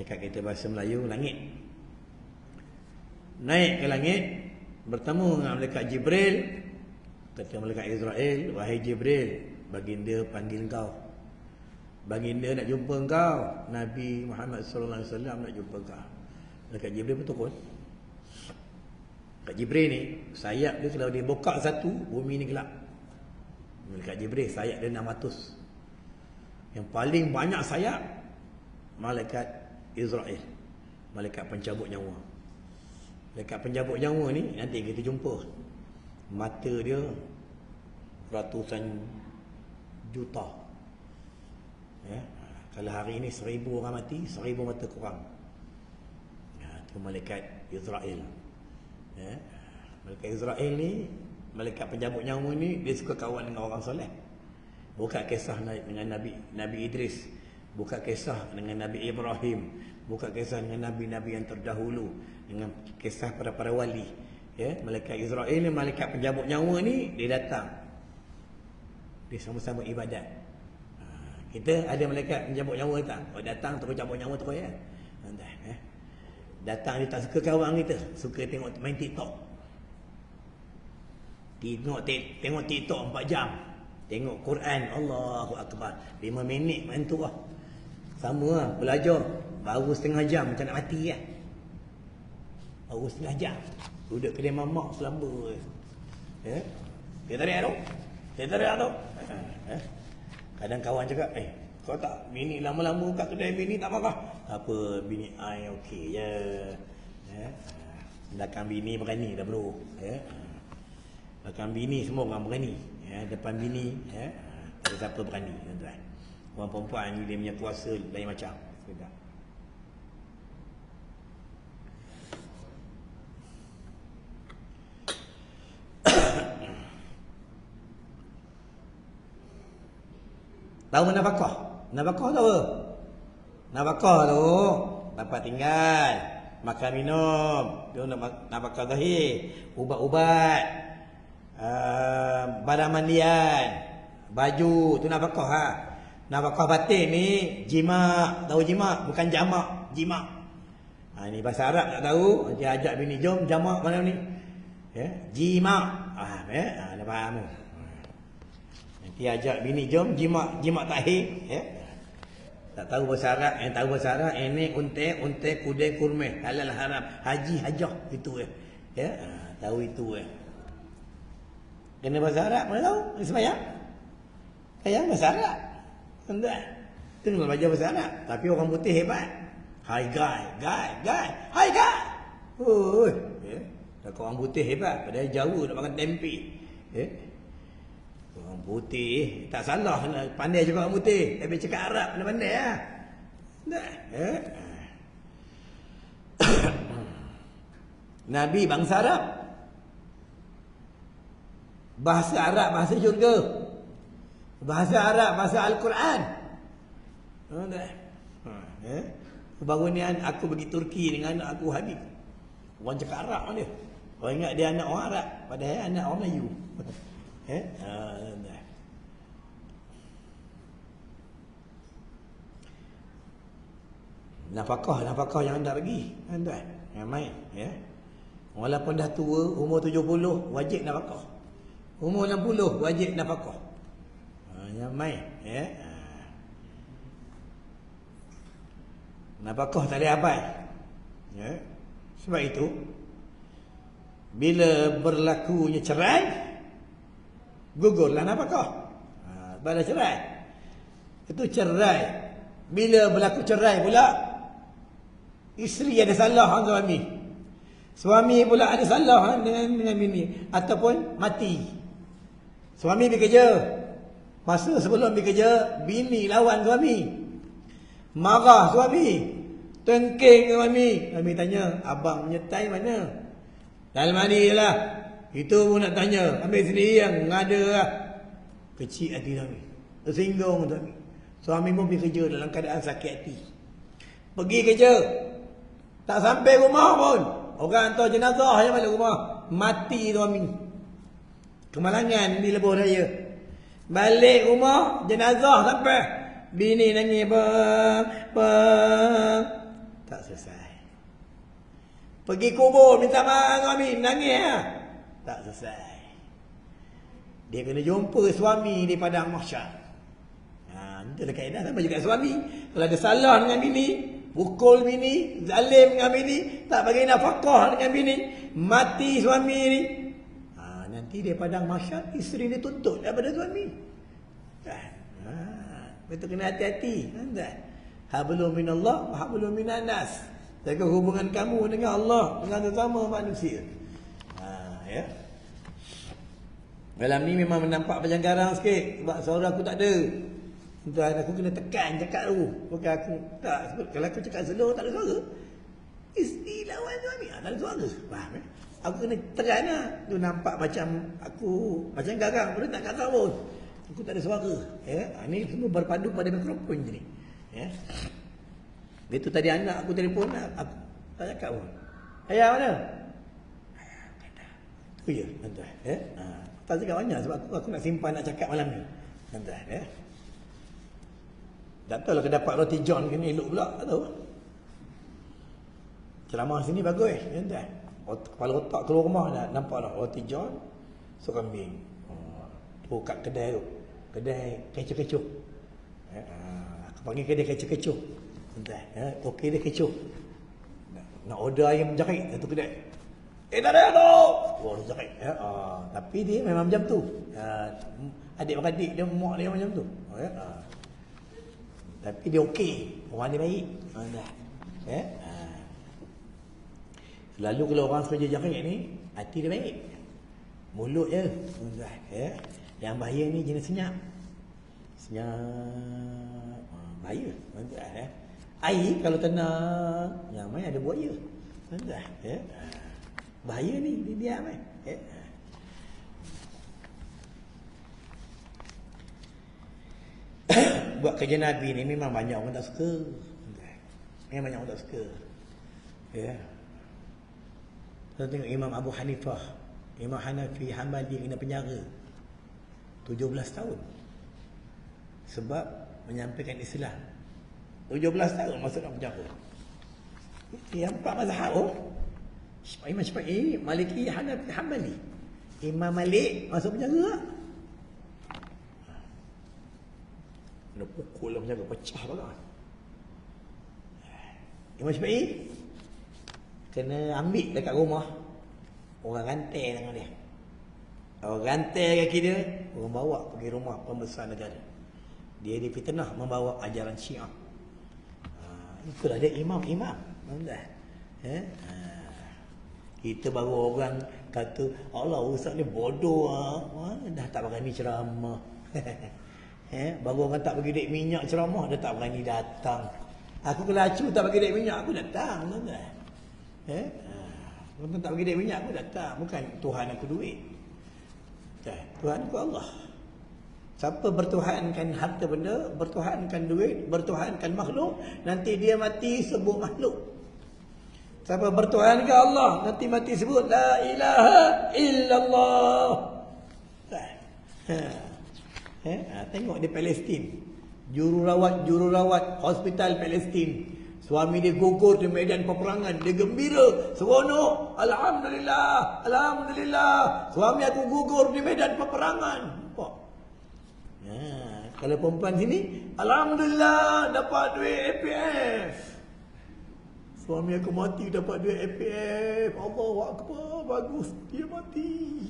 cakap kita bahasa Melayu, langit. Naik ke langit, bertemu dengan malaikat Jibril. Kata malaikat Israel, wahai Jibril, baginda panggil kau. Baginda nak jumpa kau. Nabi Muhammad sallallahu alaihi wasallam nak jumpa kau. Malaikat Jibril pun turun. Malaikat Jibril ni sayap dia kalau dia buka satu, bumi ni gelap. Malaikat Jibril sayap dia 600. Yang paling banyak sayap malaikat Israel, malaikat pencabut nyawa. Malaikat pencabut nyawa ni nanti kita jumpa. Mata dia ratusan juta. Ya, kalau hari ini 1000 orang mati, 1000 mata kurang. Ya, itu malaikat Israel. Ya, malaikat Israel ni, malaikat penjabut nyawa ni, dia suka kawan dengan orang soleh. Bukan kisah dengan Nabi Idris, bukan kisah dengan Nabi Ibrahim, bukan kisah dengan nabi-nabi yang terdahulu, dengan kisah para wali. Ya, malaikat Israel ni, malaikat penjabut nyawa ni, dia datang. Dia sama-sama ibadat. Kita ada malaikat penjabut nyawa tak? Kalau datang terus cabut nyawa terus ya. Datang dia tak suka kawan kita, suka tengok main TikTok. Tengok TikTok 4 jam. Tengok Quran, Allahu Akbar, 5 minit main tu lah. Sama lah, belajar baru setengah jam macam nak mati kan. Baru setengah jam duduk kedai mamak selamba. Ya. Dia tarik tu. Kadang kawan cakap, Kau tak, bini lama-lama kat kedai bini tak marah. Apa, bini I okey je. Ya. Belakang bini berani dah perlu. Ya. Belakang bini semua orang berani. Ya. Depan bini, ya. Tak ada siapa berani. Tuan-tuan. Orang perempuan ni dia punya kuasa lain macam. Sekejap. Tahu nafkah? Nafkah tahu? Nafkah tu dapat tinggal, makan minum, tu nafkah zahir, ubat-ubat, barang mandian, baju, tu nafkah ha. Nafkah batin ni jima, tahu jima? Bukan jamak, jima. Ha, ni bahasa Arab tak tahu, dia ajak bini jom jamak mana ni? Ya, jima. Dah faham tu. Dia ajak bini jom jimat tahir, ya. Tak tahu bahasa Arab, yang tahu bahasa Arab ini unta kudai kurma, halal haram, haji hajah itu ya. Ya, tahu itu ya. Kena bahasa Arab mana tahu? Sembahyang. Sayang bahasa Arab. Tuan-tuan. Itu nak belajar bahasa Arab, tapi orang putih hebat. Hi guy. Hi guy. Oh, ya. Orang putih hebat, padahal Jawa nak makan tempe. Ya. Orang putih tak salah, pandai juga orang putih, tapi cakap Arab pandai lah. Nabi bangsa Arab, bahasa Arab bahasa syurga, bahasa Arab bahasa Al-Quran. Baru ni aku pergi Turki dengan anak aku Habib, orang cakap Arab mana dia. Orang ingat dia anak orang Arab, padahal anak orang Melayu. Nafkah yang anda bagi, tuan-tuan, yang main, ya. Walaupun dah tua, umur 70 wajib nafkah. Umur 60 wajib nafkah. Yang main, ya. Nafkah tak boleh abai. Ya. Sebab itu bila berlakunya cerai, gugurlah nafkah. Pada cerai. Itu cerai. Bila berlaku cerai pula, isteri ada salah dengan suami. Suami pula ada salah dengan bini. Ataupun mati. Suami pergi kerja. Masa sebelum pergi kerja, bini lawan suami. Marah suami. Tengking suami. Suami tanya, abang menyertai mana? Dalam mandi lah. Itu pun nak tanya. Ambil sendiri yang ada lah. Kecil hati suami. Tersinggung suami. Suami pun pergi kerja dalam keadaan sakit hati. Pergi kerja. Tak sampai rumah pun. Orang hantar jenazah yang balik rumah. Mati suami. Kemalangan di Lebuh Raya. Balik rumah, jenazah sampai. Bini nangis. Tak selesai. Pergi kubur minta maaf suami. Nangis lah. Tak selesai. Dia kena jumpa suami di padang mahsyar. Itu dah kaedah sama juga suami. Kalau ada salah dengan bini, pukul bini, zalim dengan bini, tak bagi nafkah dengan bini, mati suami ni. Nanti dia padang mahsyar, isteri dia tuntut daripada suami. Betul, kena hati-hati. Hablum minallah wa hablum minan nas. Jaga hubungan kamu dengan Allah, dengan sesama manusia. Ya. Malam ni memang nampak macam garang sikit sebab suara aku tak ada. Tuan, aku kena tekan cakap tu. Bukan aku tak, kalau aku cakap slow tak ada suara. Isteri lawan suami, tak ada suara. Faham eh? Aku kena tekan lah. Tu nampak macam aku macam garang, boleh tak garang pun. Aku tak ada suara. Ya, ni semua berpadu pada mikrofon je ni. Ya. Itu tadi anak aku telefon, aku tak cakap pun. Ayah mana? Ayah kata. Tu je, tuan. Ya. Tak cakap banyak sebab aku nak simpan nak cakap malam ni. Tuan, ya. Tak tahu lah dapat roti john kena elok pula, tak tahu. Ceramah sini bagus, tuan. Kepala otak keluar rumah dah nampak dah roti john, sup kambing. Tu kat kedai tu. Kedai kecoh-kecoh. Aku panggil kedai kecoh-kecoh. Tuan, ya, okey dia kecoh. Nak order ayam jarik satu kedai. Tak ada tu. Oh, jarik, ya. Tapi dia memang macam tu. Adik-beradik dia, mak dia macam tu. Ya. Tapi dia okey, orang dia baik. Dah. Selalu kalau orang kerja jahil ni, hati dia baik. Mulut je. Yang bahaya ni jenis senyap. Senyap. Bahaya. Air kalau tenang, yang main ada buaya. Bahaya ni, dia diam kan. Buat kerja Nabi ni memang banyak orang tak suka. Memang banyak orang tak suka. Kita tengok Imam Abu Hanifah, Imam Hanafi Hambali kena penjara 17 tahun sebab menyampaikan Islam. 17 tahun masuk dalam penjara. Yang 4 mazhab Imam Syafi'i, Maliki, Hanafi, Hambali. Imam Malik masuk penjara. Kena pukul dalam penjara, pecah bagai. Imam Syafi'i kena ambil dekat rumah, orang rantai tangan dia. Orang rantai kaki dia, orang bawa pergi rumah pembesar negara. Dia difitnah membawa ajaran Syiah. Itulah dia imam-imam. Kita baru orang kata, Allah ustaz ni bodoh dah tak berani ceramah. Baru orang tak bagi duit minyak ceramah, dah tak berani datang. Aku kelacu tak bagi duit minyak, aku datang. Orang tak bagi duit minyak, aku datang. Bukan Tuhan aku duit. Tuhan aku Allah. Siapa bertuhankan harta benda, bertuhankan duit, bertuhankan makhluk, nanti dia mati sebut makhluk. Siapa bertuhankan Allah, nanti mati sebut la ilaha illallah. Tengok di Palestin, jururawat hospital Palestin, suami dia gugur di medan peperangan, dia gembira, seronok, alhamdulillah, alhamdulillah, suami aku gugur di medan peperangan. Nampak? Kalau perempuan sini, alhamdulillah dapat duit APF. Suami aku mati dapat duit APF. Allahu Akbar, bagus dia mati.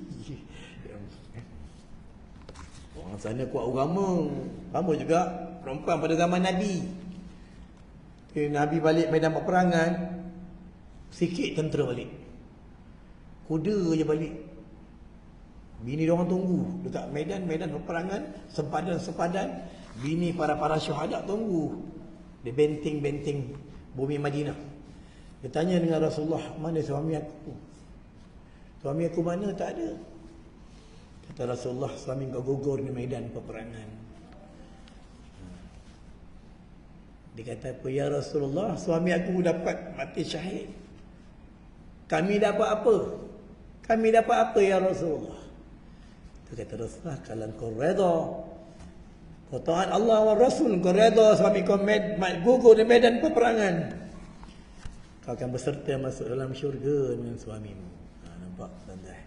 Orang sana kuat agama. Sama juga perempuan pada zaman Nabi. Nabi balik medan peperangan, sikit tentera balik. Kuda je balik. Bini diorang tunggu dekat medan peperangan, sempadan-sempadan. Bini para syuhada tunggu di benteng-benteng bumi Madinah. Dia tanya dengan Rasulullah, mana suami aku? Suami aku mana? Tak ada. Kata Rasulullah, suami kau gugur di medan peperangan. Dia kata apa? Ya Rasulullah, suami aku dapat mati syahid. Kami dapat apa? Kami dapat apa ya Rasulullah? Dia kata Rasulullah, kalau kau redha, kau taat Allah wa Rasul, kau redha suami kau gugur di medan peperangan, kau akan berserta masuk dalam syurga dengan suamimu. Nampak tuan-tuan?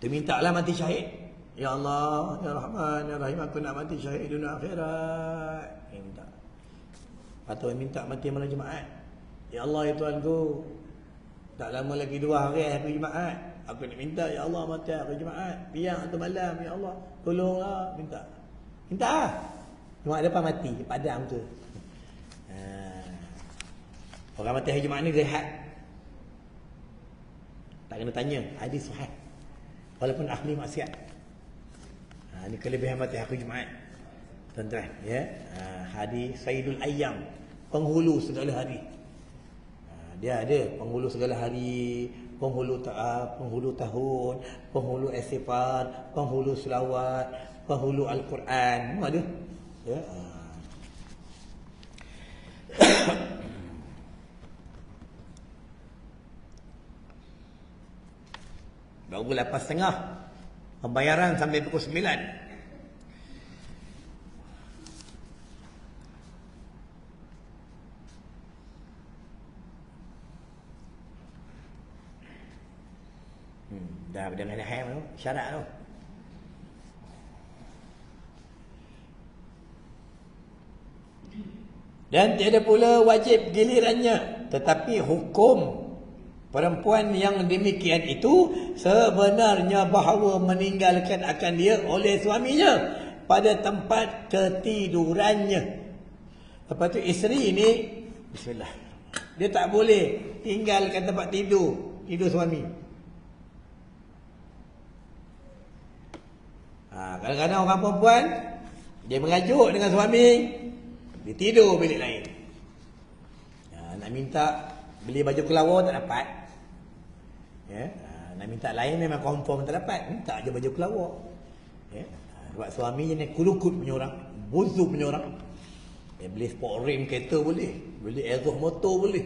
Dia minta lah mati syahid. Ya Allah, Ya Rahman, Ya Rahim, aku nak mati syahid dunia akhirat. Dia minta. Atau minta mati malam Jumaat. Ya Allah, ya Tuhanku, tak lama lagi 2 hari hari Jumaat. Aku nak minta, Ya Allah, mati hari Jumaat, siang atau malam, Ya Allah, tolonglah. Minta. Minta lah. Jumaat depan mati, padam tu. Orang mati hari Jumaat ni rehat. Tak kena tanya, hadis sahih. Walaupun ahli maksiat. Ini kelebihan mati hari Jumaat. Tuan-tuan, ya. Hadis Sayyidul Ayyam, penghulu segala hari. Dia ada penghulu segala hari, penghulu tahun, penghulu istighfar, penghulu selawat, penghulu Al-Quran. Semua ada. Ya. Baru 8.30 pembayaran sampai pukul 9. Dah dengan ham tu, syarat tu. Dan tiada pula wajib gilirannya, tetapi hukum perempuan yang demikian itu sebenarnya bahawa meninggalkan akan dia oleh suaminya pada tempat ketidurannya. Lepas tu isteri ni, bismillah, dia tak boleh tinggalkan tempat tidur suami. Kadang-kadang orang perempuan, dia merajuk dengan suami, dia tidur bilik lain. Nak minta beli baju kelawar tak dapat. Nak minta lain memang confirm tak dapat. Minta je baju kelawar. Sebab suami jenis kulukut punya orang, buzuk punya orang. Beli sport rim kereta boleh, beli exhaust motor boleh.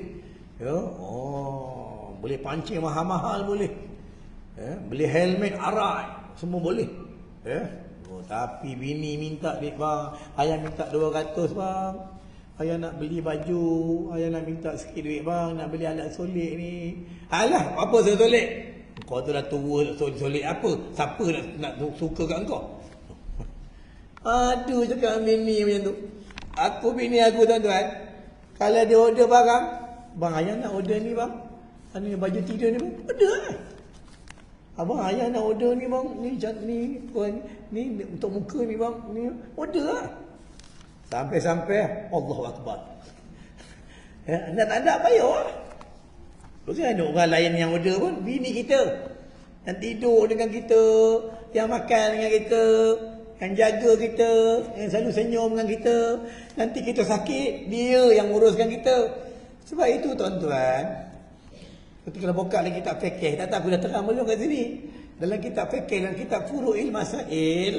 Boleh pancing mahal-mahal boleh. Beli helmet arai semua boleh. Tapi bini minta duit bang, ayah minta 200 bang, ayah nak beli baju, ayah nak minta sikit duit bang, nak beli alat solik ni. Alah, apa solik? Kau tu dah tua, solik apa? Siapa nak suka kat kau? Aduh, cakap bini macam tu. Aku bini aku tuan-tuan, kalau dia order barang, bang ayah nak order ni bang, ni baju tidur ni bang, order lah. Abang ayah nak order ni bang, ni untuk muka ni bang, ni order lah. Sampai-sampai Allahu Akbar. Nak tak ada payah lah. Bukan ada orang lain yang order pun, bini kita yang tidur dengan kita, yang makan dengan kita, yang jaga kita, yang selalu senyum dengan kita. Nanti kita sakit, dia yang uruskan kita. Sebab itu tuan-tuan, ketika kita buka dalam kitab fiqh, tak tahu aku dah terang belum kat sini. Dalam kitab fiqh, dalam kitab Furu'il Masail,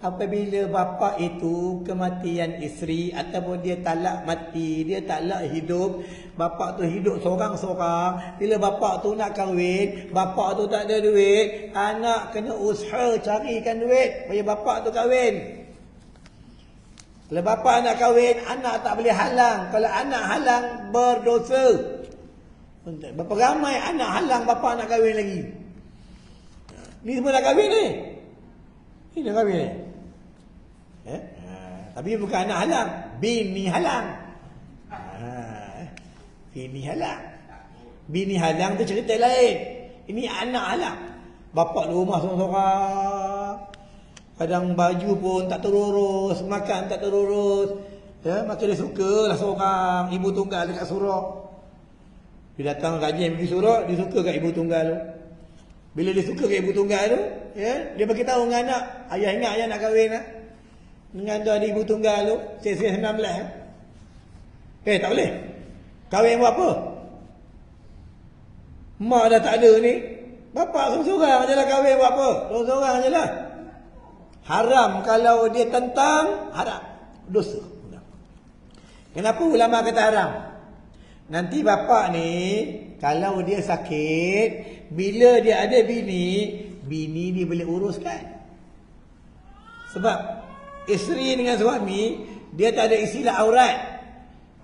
apabila bapa itu kematian isteri ataupun dia talak mati, dia talak hidup, bapa tu hidup seorang-seorang. Bila bapa tu nak kahwin, bapa tu tak ada duit, anak kena usaha carikan duit supaya bapa tu kahwin. Kalau bapa nak kahwin, anak tak boleh halang. Kalau anak halang, berdosa. Berapa ramai anak halang bapa nak kahwin lagi. Ni semua dah kahwin ni. Ni dah kahwin ni. Tapi bukan anak halang, bini halang. Bini halang. Bini halang tu cerita lain. Ini anak halang. Bapa di rumah seorang-seorang. Kadang baju pun tak terurus, makan tak terurus. Maka dia sukalah seorang ibu tunggal dekat Surau. Dia datang kajian pergi Surau, dia suka kat ibu tunggal tu. Bila dia suka kat ibu tunggal tu, dia bagi tahu dengan anak, ayah ingat ayah nak kahwin lah. Dengan tu ada ibu tunggal tu, saya 19. Tak boleh. Kahwin buat apa? Mak dah tak ada ni. Bapak seorang-seorang je lah kahwin buat apa? Seorang-seorang je lah. Haram kalau dia tentang, haram. Dosa. Kenapa ulama kata haram? Nanti bapak ni, kalau dia sakit, bila dia ada bini dia boleh uruskan. Sebab isteri dengan suami, dia tak ada istilah aurat.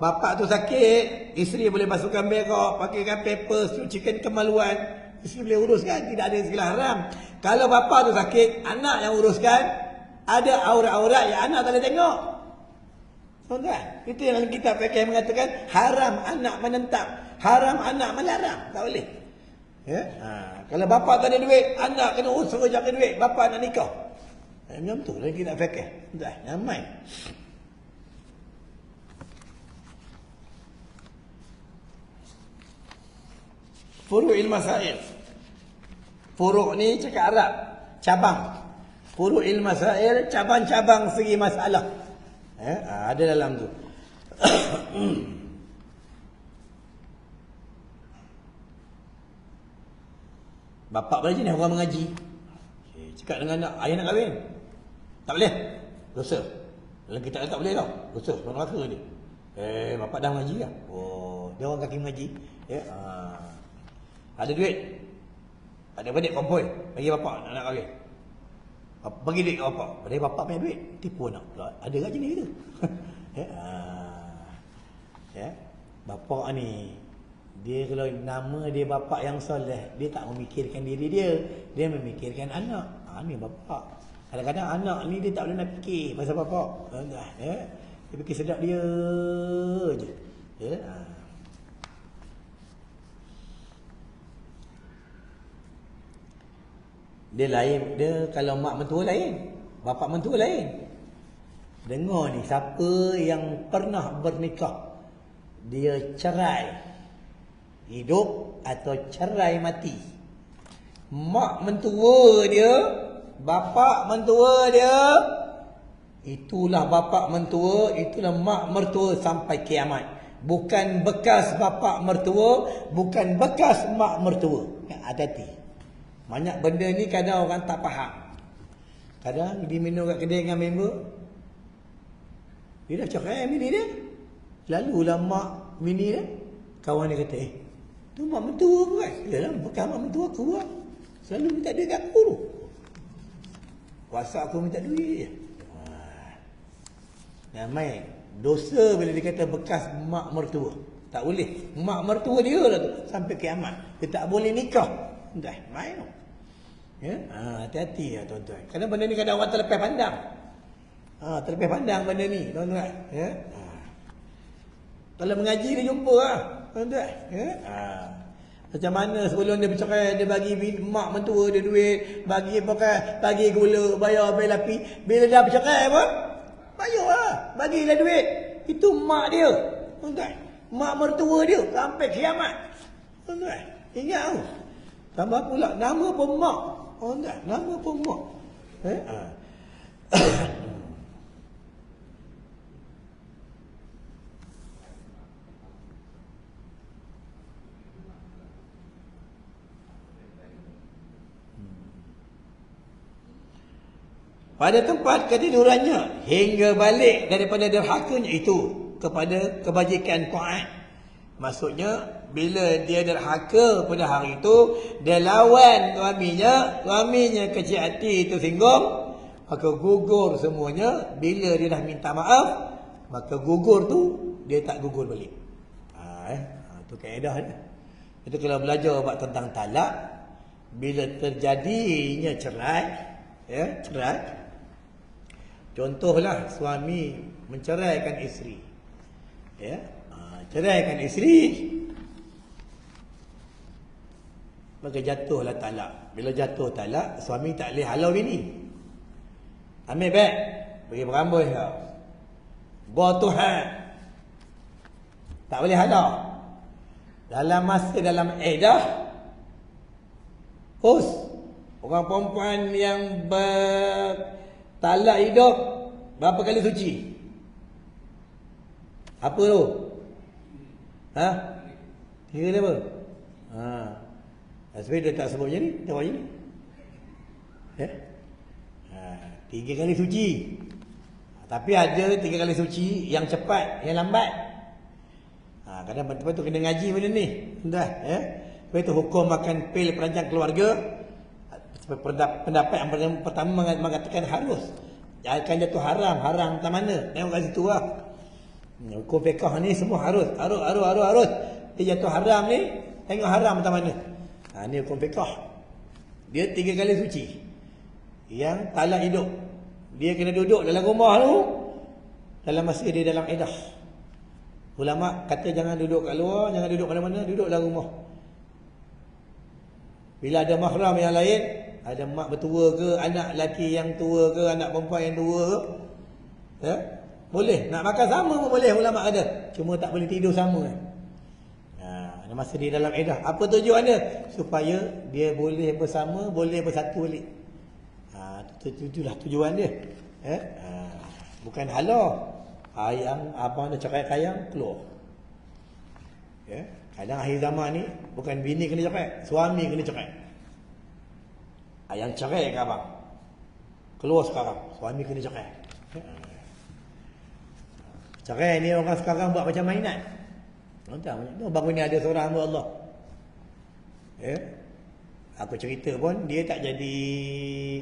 Bapak tu sakit, isteri boleh basuhkan berak, pakaikan pampers, cucikan kemaluan. Isteri boleh uruskan, tidak ada istilah haram. Kalau bapak tu sakit, anak yang uruskan, ada aurat-aurat yang anak tak boleh tengok. Tuan-tuan, itu yang dalam kitab fiqh mengatakan haram anak menentang, haram anak melarang, tak boleh. Kalau bapa tak ada duit, anak kena usaha jaga duit, bapa nak nikah. Macam tu dalam kitab fiqh. Tuan, ramai. Furu'il Masail. Furu' ni cakap Arab, cabang. Furu'il Masail, cabang-cabang segi masalah. Ada dalam tu. Bapak belajar ni orang mengaji. Cakap dengan anak, ayah nak kahwin. Tak boleh. Dosa. Dalam kitab tak boleh tau. Dosa. Orang neraka ni. Bapak dah mengaji lah. Oh, dia orang kaki mengaji. Ada duit. Ada adik perempuan. Bagi bapak nak kahwin. Bagi duit kat bapak. Padahal bapak punya duit. Tipu anak pula. Ada kat jenis tu. Bapak ni, dia kalau nama dia bapak yang soleh, dia tak memikirkan diri dia. Dia memikirkan anak. Ni bapak. Kadang-kadang anak ni dia tak boleh nak fikir pasal bapak. Dia fikir sedap dia je. Dia lain, dia kalau mak mentua lain, bapak mentua lain. Dengar ni, siapa yang pernah bernikah, dia cerai hidup atau cerai mati, mak mentua dia, bapa mentua dia, itulah bapa mentua, itulah mak mertua sampai kiamat. Bukan bekas bapa mertua, bukan bekas mak mertua. Hati-hati. Banyak benda ni kadang orang tak faham. Kadang dia minum kat kedai dengan member, dia dah cerai bini dia. Lalulah mak bini dia, kawan dia kata, tu mak mentua aku kan? Yalah, bekas mak mentua aku lah. Selalu minta duit kat aku tu. WhatsApp aku minta duit je. Namai dosa bila dia kata bekas mak mertua. Tak boleh. Mak mertua dia lah tu sampai kiamat. Dia tak boleh nikah. Dah, main tu. Ya? Hati-hati lah tuan-tuan. Kadang benda ni kadang orang terlepas pandang. Terlepas pandang benda ni, tuan-tuan. Ya? Kalau mengaji dia jumpa lah, tuan-tuan. Ya? Macam mana sebelum dia bercerai, dia bagi mak mentua dia duit, bagi pakai, bagi gula, bayar bil api. Bila dah bercerai apa? Bayar lah, bagilah duit. Itu mak dia, tuan-tuan. Mak mertua dia sampai kiamat, tuan-tuan. Ingat tu. Tambah pula nama pun mak, tuan-tuan. Nama pun mak. Pada tempat ketidurannya hingga balik daripada derhakanya itu kepada kebajikan taat. Maksudnya bila dia derhaka pada hari itu, dia lawan suaminya kecil hati itu singgung, maka gugur semuanya. Bila dia dah minta maaf, maka gugur tu dia tak gugur balik. Itu kaedah dia. Itu kalau belajar bab tentang talak, bila terjadinya cerai, cerai. Contohlah suami menceraikan isteri. Ceraikan isteri, maka jatuhlah talak. Bila jatuh talak, suami tak boleh halau bini. Ambil beg, pergi berambut kau. Bawa Tuhan. Tak boleh halau. Dalam masa dalam iddah, orang perempuan yang talak hidup berapa kali suci? Apa tu? 3 kali apa? Sebab dia tak sebut macam ni, tak buat macam ni. 3 kali suci. Tapi ada 3 kali suci yang cepat, yang lambat. Kadang lepas tu kena ngaji benda ni. Dah, Sebab itu hukum makan pil perancang keluarga, pendapat yang pertama mengatakan harus. Akan jatuh haram macam mana? Tengok kat situ lah. Hukum fiqh ni semua harus. Dia jatuh haram ni, tengok haram macam mana. Ni hukum fiqh. Dia 3 kali suci. Yang talak hidup, dia kena duduk dalam rumah tu dalam masa dia dalam iddah. Ulama kata jangan duduk kat luar, jangan duduk mana-mana, duduk dalam rumah. Bila ada mahram yang lain, ada mak bertua ke, anak lelaki yang tua ke, anak perempuan yang tua ke, boleh. Nak makan sama pun boleh, ulama kata. Cuma tak boleh tidur sama. Masa dia dalam iddah. Apa tujuan dia? Supaya dia boleh bersama, boleh bersatu balik. Itulah tujuan dia. Bukan halau. Ayang, abang dah cerai kayang, keluar. Kadang akhir zaman ni, bukan bini kena cerai, suami kena cerai. Ayang cerai ke abang, keluar sekarang, suami kena cerai. Cerai ni orang sekarang buat macam mainan. Baru ni ada seorang hamba Allah, aku cerita pun dia tak jadi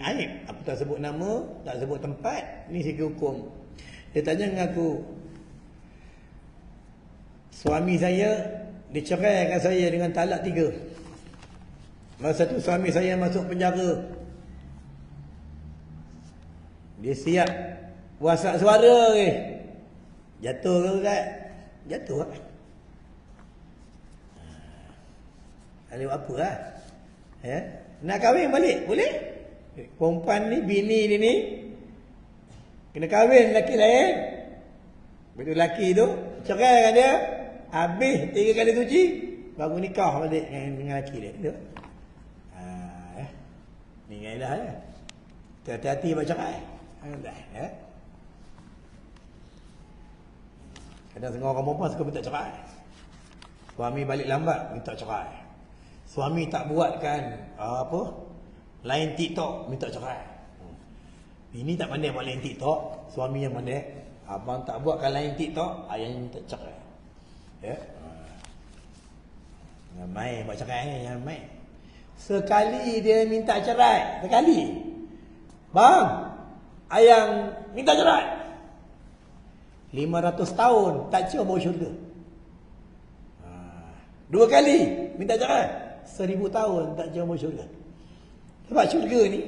aib. Aku tak sebut nama, tak sebut tempat. Ni segi hukum. Dia tanya dengan aku, suami saya diceraikan saya dengan talak 3. Masa tu suami saya masuk penjara. Dia siap wasak suara ke. Jatuh ke tak? Jatuh lah. Ada apa lah? Nak kahwin balik? Boleh? Perempuan ni, bini dia ni, Kena kahwin lelaki lain. Betul lelaki tu cerai dengan dia, habis 3 kali suci, baru nikah balik dengan lelaki dia. Betul? Ni gailah ya. Hati-hati baca cerai. Ya. Kadang setengah orang perempuan suka minta cerai. Suami balik lambat minta cerai. Suami tak buatkan lain TikTok minta cerai. Ini tak pandai buat lain TikTok, suami yang pandai. Abang tak buatkan lain TikTok, ayah yang minta cerai. Ya. Jangan main buat cerai ni, jangan main. Sekali dia minta cerai, sekali. Bang, ayang minta cerai. 500 tahun tak cium bau syurga. 2 kali minta cerai, 1000 tahun tak cium bau syurga. Sebab syurga ni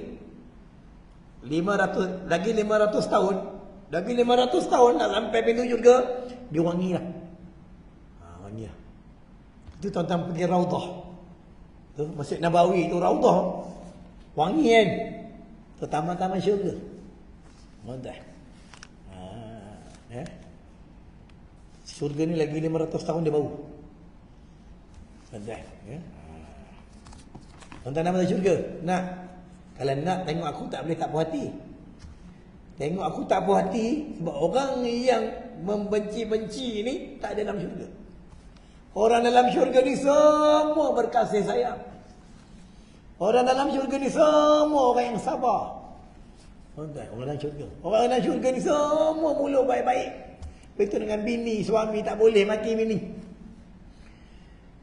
500 tahun, lagi 500 tahun nak sampai pintu syurga, dia wangi lah. Wangi lah. Itu tuan-tuan pergi Raudhah. Tu Masjid Nabawi tu Raudhah. Wangi kan? Tu taman-taman syurga. Mudah. Syurga ni lagi 500 tahun dia bau. Mudah. Ya. Tuan-tuan nak masuk syurga? Nak? Kalau nak, tengok aku tak boleh tak puas hati. Tengok aku tak puas hati sebab orang yang membenci-benci ni tak ada dalam syurga. Orang dalam syurga ni semua berkasih sayang. Orang dalam syurga ni semua orang yang sabar. Orang dalam syurga. Orang dalam syurga ni semua mulut baik-baik. Betul dengan bini, suami tak boleh maki bini.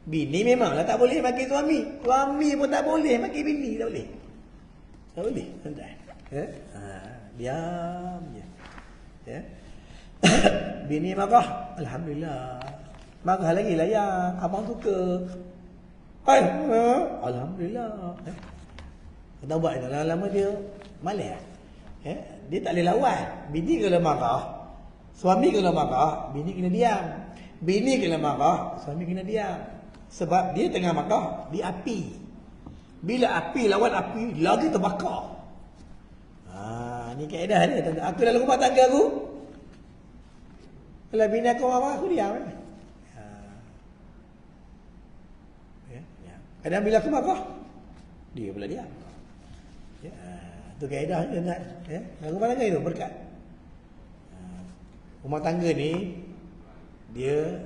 Bini memanglah tak boleh maki suami. Suami pun tak boleh maki bini, tak boleh. Tak boleh, santai. Ya? Diam je. Ya. Bini marah, alhamdulillah. Marah lagi layan, abang suka. Alhamdulillah. Kata buat itu, lama-lama dia malas. Dia tak boleh lawan. Bini kalau marah, suami kalau marah, bini kena diam. Bini kalau marah, suami kena diam. Sebab dia tengah marah, dia api. Bila api lawan api, lagi terbakar. Ni kaedah dia. Aku dalam rumah tangga aku, kalau bini aku marah, aku diam. Kadang bila aku marah, dia pula diam. Itu kaedah dia nak. Rumah tangga itu berkat. Rumah tangga ni, dia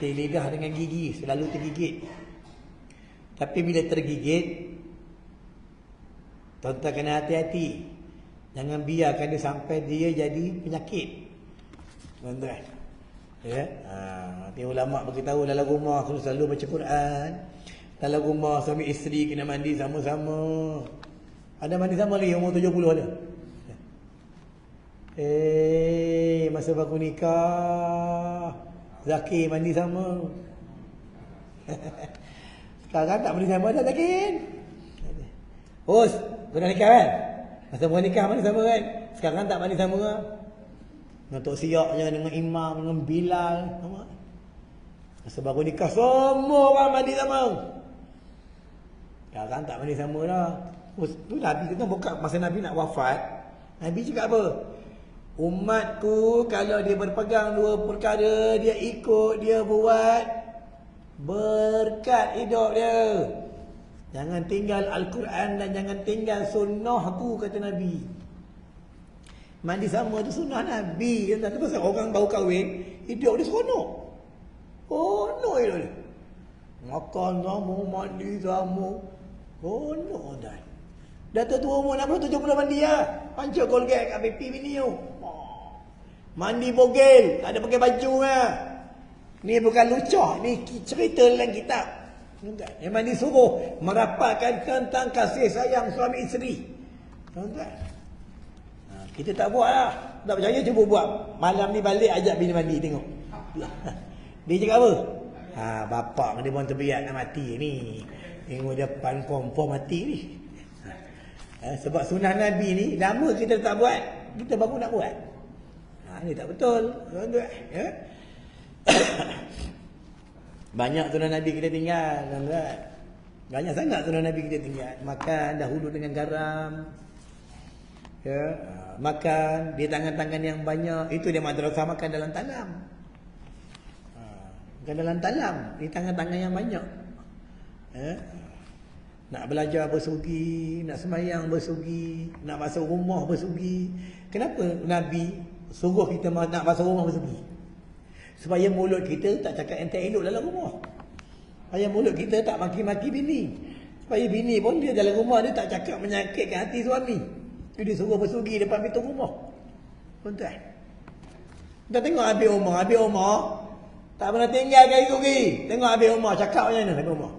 lidah dengan gigi, selalu tergigit. Tapi bila tergigit, tuan-tuan kena hati-hati. Jangan biarkan dia sampai dia jadi penyakit. Tuan-tuan. Ya. Nanti ulama' beritahu dalam rumah kena selalu baca Quran. Dalam rumah suami isteri kena mandi sama-sama. Ada mandi sama lagi umur 70 ada. Masa baru nikah, Zaki mandi sama. Sekarang tak mandi sama dah Zaki. Us, sudah nikah kan? Masa baru nikah mandi sama kan? Sekarang tak mandi sama kan? Untuk siapnya dengan imam, dengan Bilal. Masa baru nikah semua orang mandi sama. Sekarang tak mandi sama dah. Tu Nabi kata bukan masa Nabi nak wafat. Nabi cakap apa? Umatku kalau dia berpegang 2 perkara, dia ikut, dia buat, berkat hidup dia. Jangan tinggal Al-Quran dan jangan tinggal sunnahku, kata Nabi. Mandi sama tu sunnah Nabi. Tapi pasal orang baru kahwin, hidup dia seronok. Seronok hidup dia. Makan sama, mandi sama. Seronok dah. Dah tua umur 60-70 mandi lah. Pancuk Colgate kat pipi bini tu. Mandi bogel, tak ada pakai baju lah. Ni bukan lucah, ni cerita dalam kitab. Memang disuruh merapatkan tentang kasih sayang suami isteri. Tuan-tuan. Kita tak buat lah. Tak percaya cuba buat. Malam ni balik ajak bini mandi tengok. Dia cakap apa? Bapak dengan dia pun terbiak nak mati ni. Tengok depan perempuan mati ni. Sebab sunnah Nabi ni lama kita tak buat, kita baru nak buat. Ini tak betul, tuan-tuan. Ya? Banyak sunnah Nabi kita tinggal, tuan-tuan. Banyak sangat sunnah Nabi kita tinggal. Makan dahulu dengan garam. Ya, makan di tangan-tangan yang banyak, itu dia madrasah makan dalam talam. Makan dalam talam di tangan-tangan yang banyak. Ya. Nak belajar bersugi, nak semayang bersugi, nak basuh rumah bersugi. Kenapa Nabi suruh kita nak basuh rumah bersugi? Supaya mulut kita tak cakap yang tak elok dalam rumah. Supaya mulut kita tak maki-maki bini. Supaya bini pun dia dalam rumah dia tak cakap menyakitkan hati suami. Dia suruh bersugi depan pintu rumah. Tuan-tuan. Kita tengok Habib Umar tak pernah tinggal kali sugi. Tengok Habib Umar cakap macam mana Habib Umar.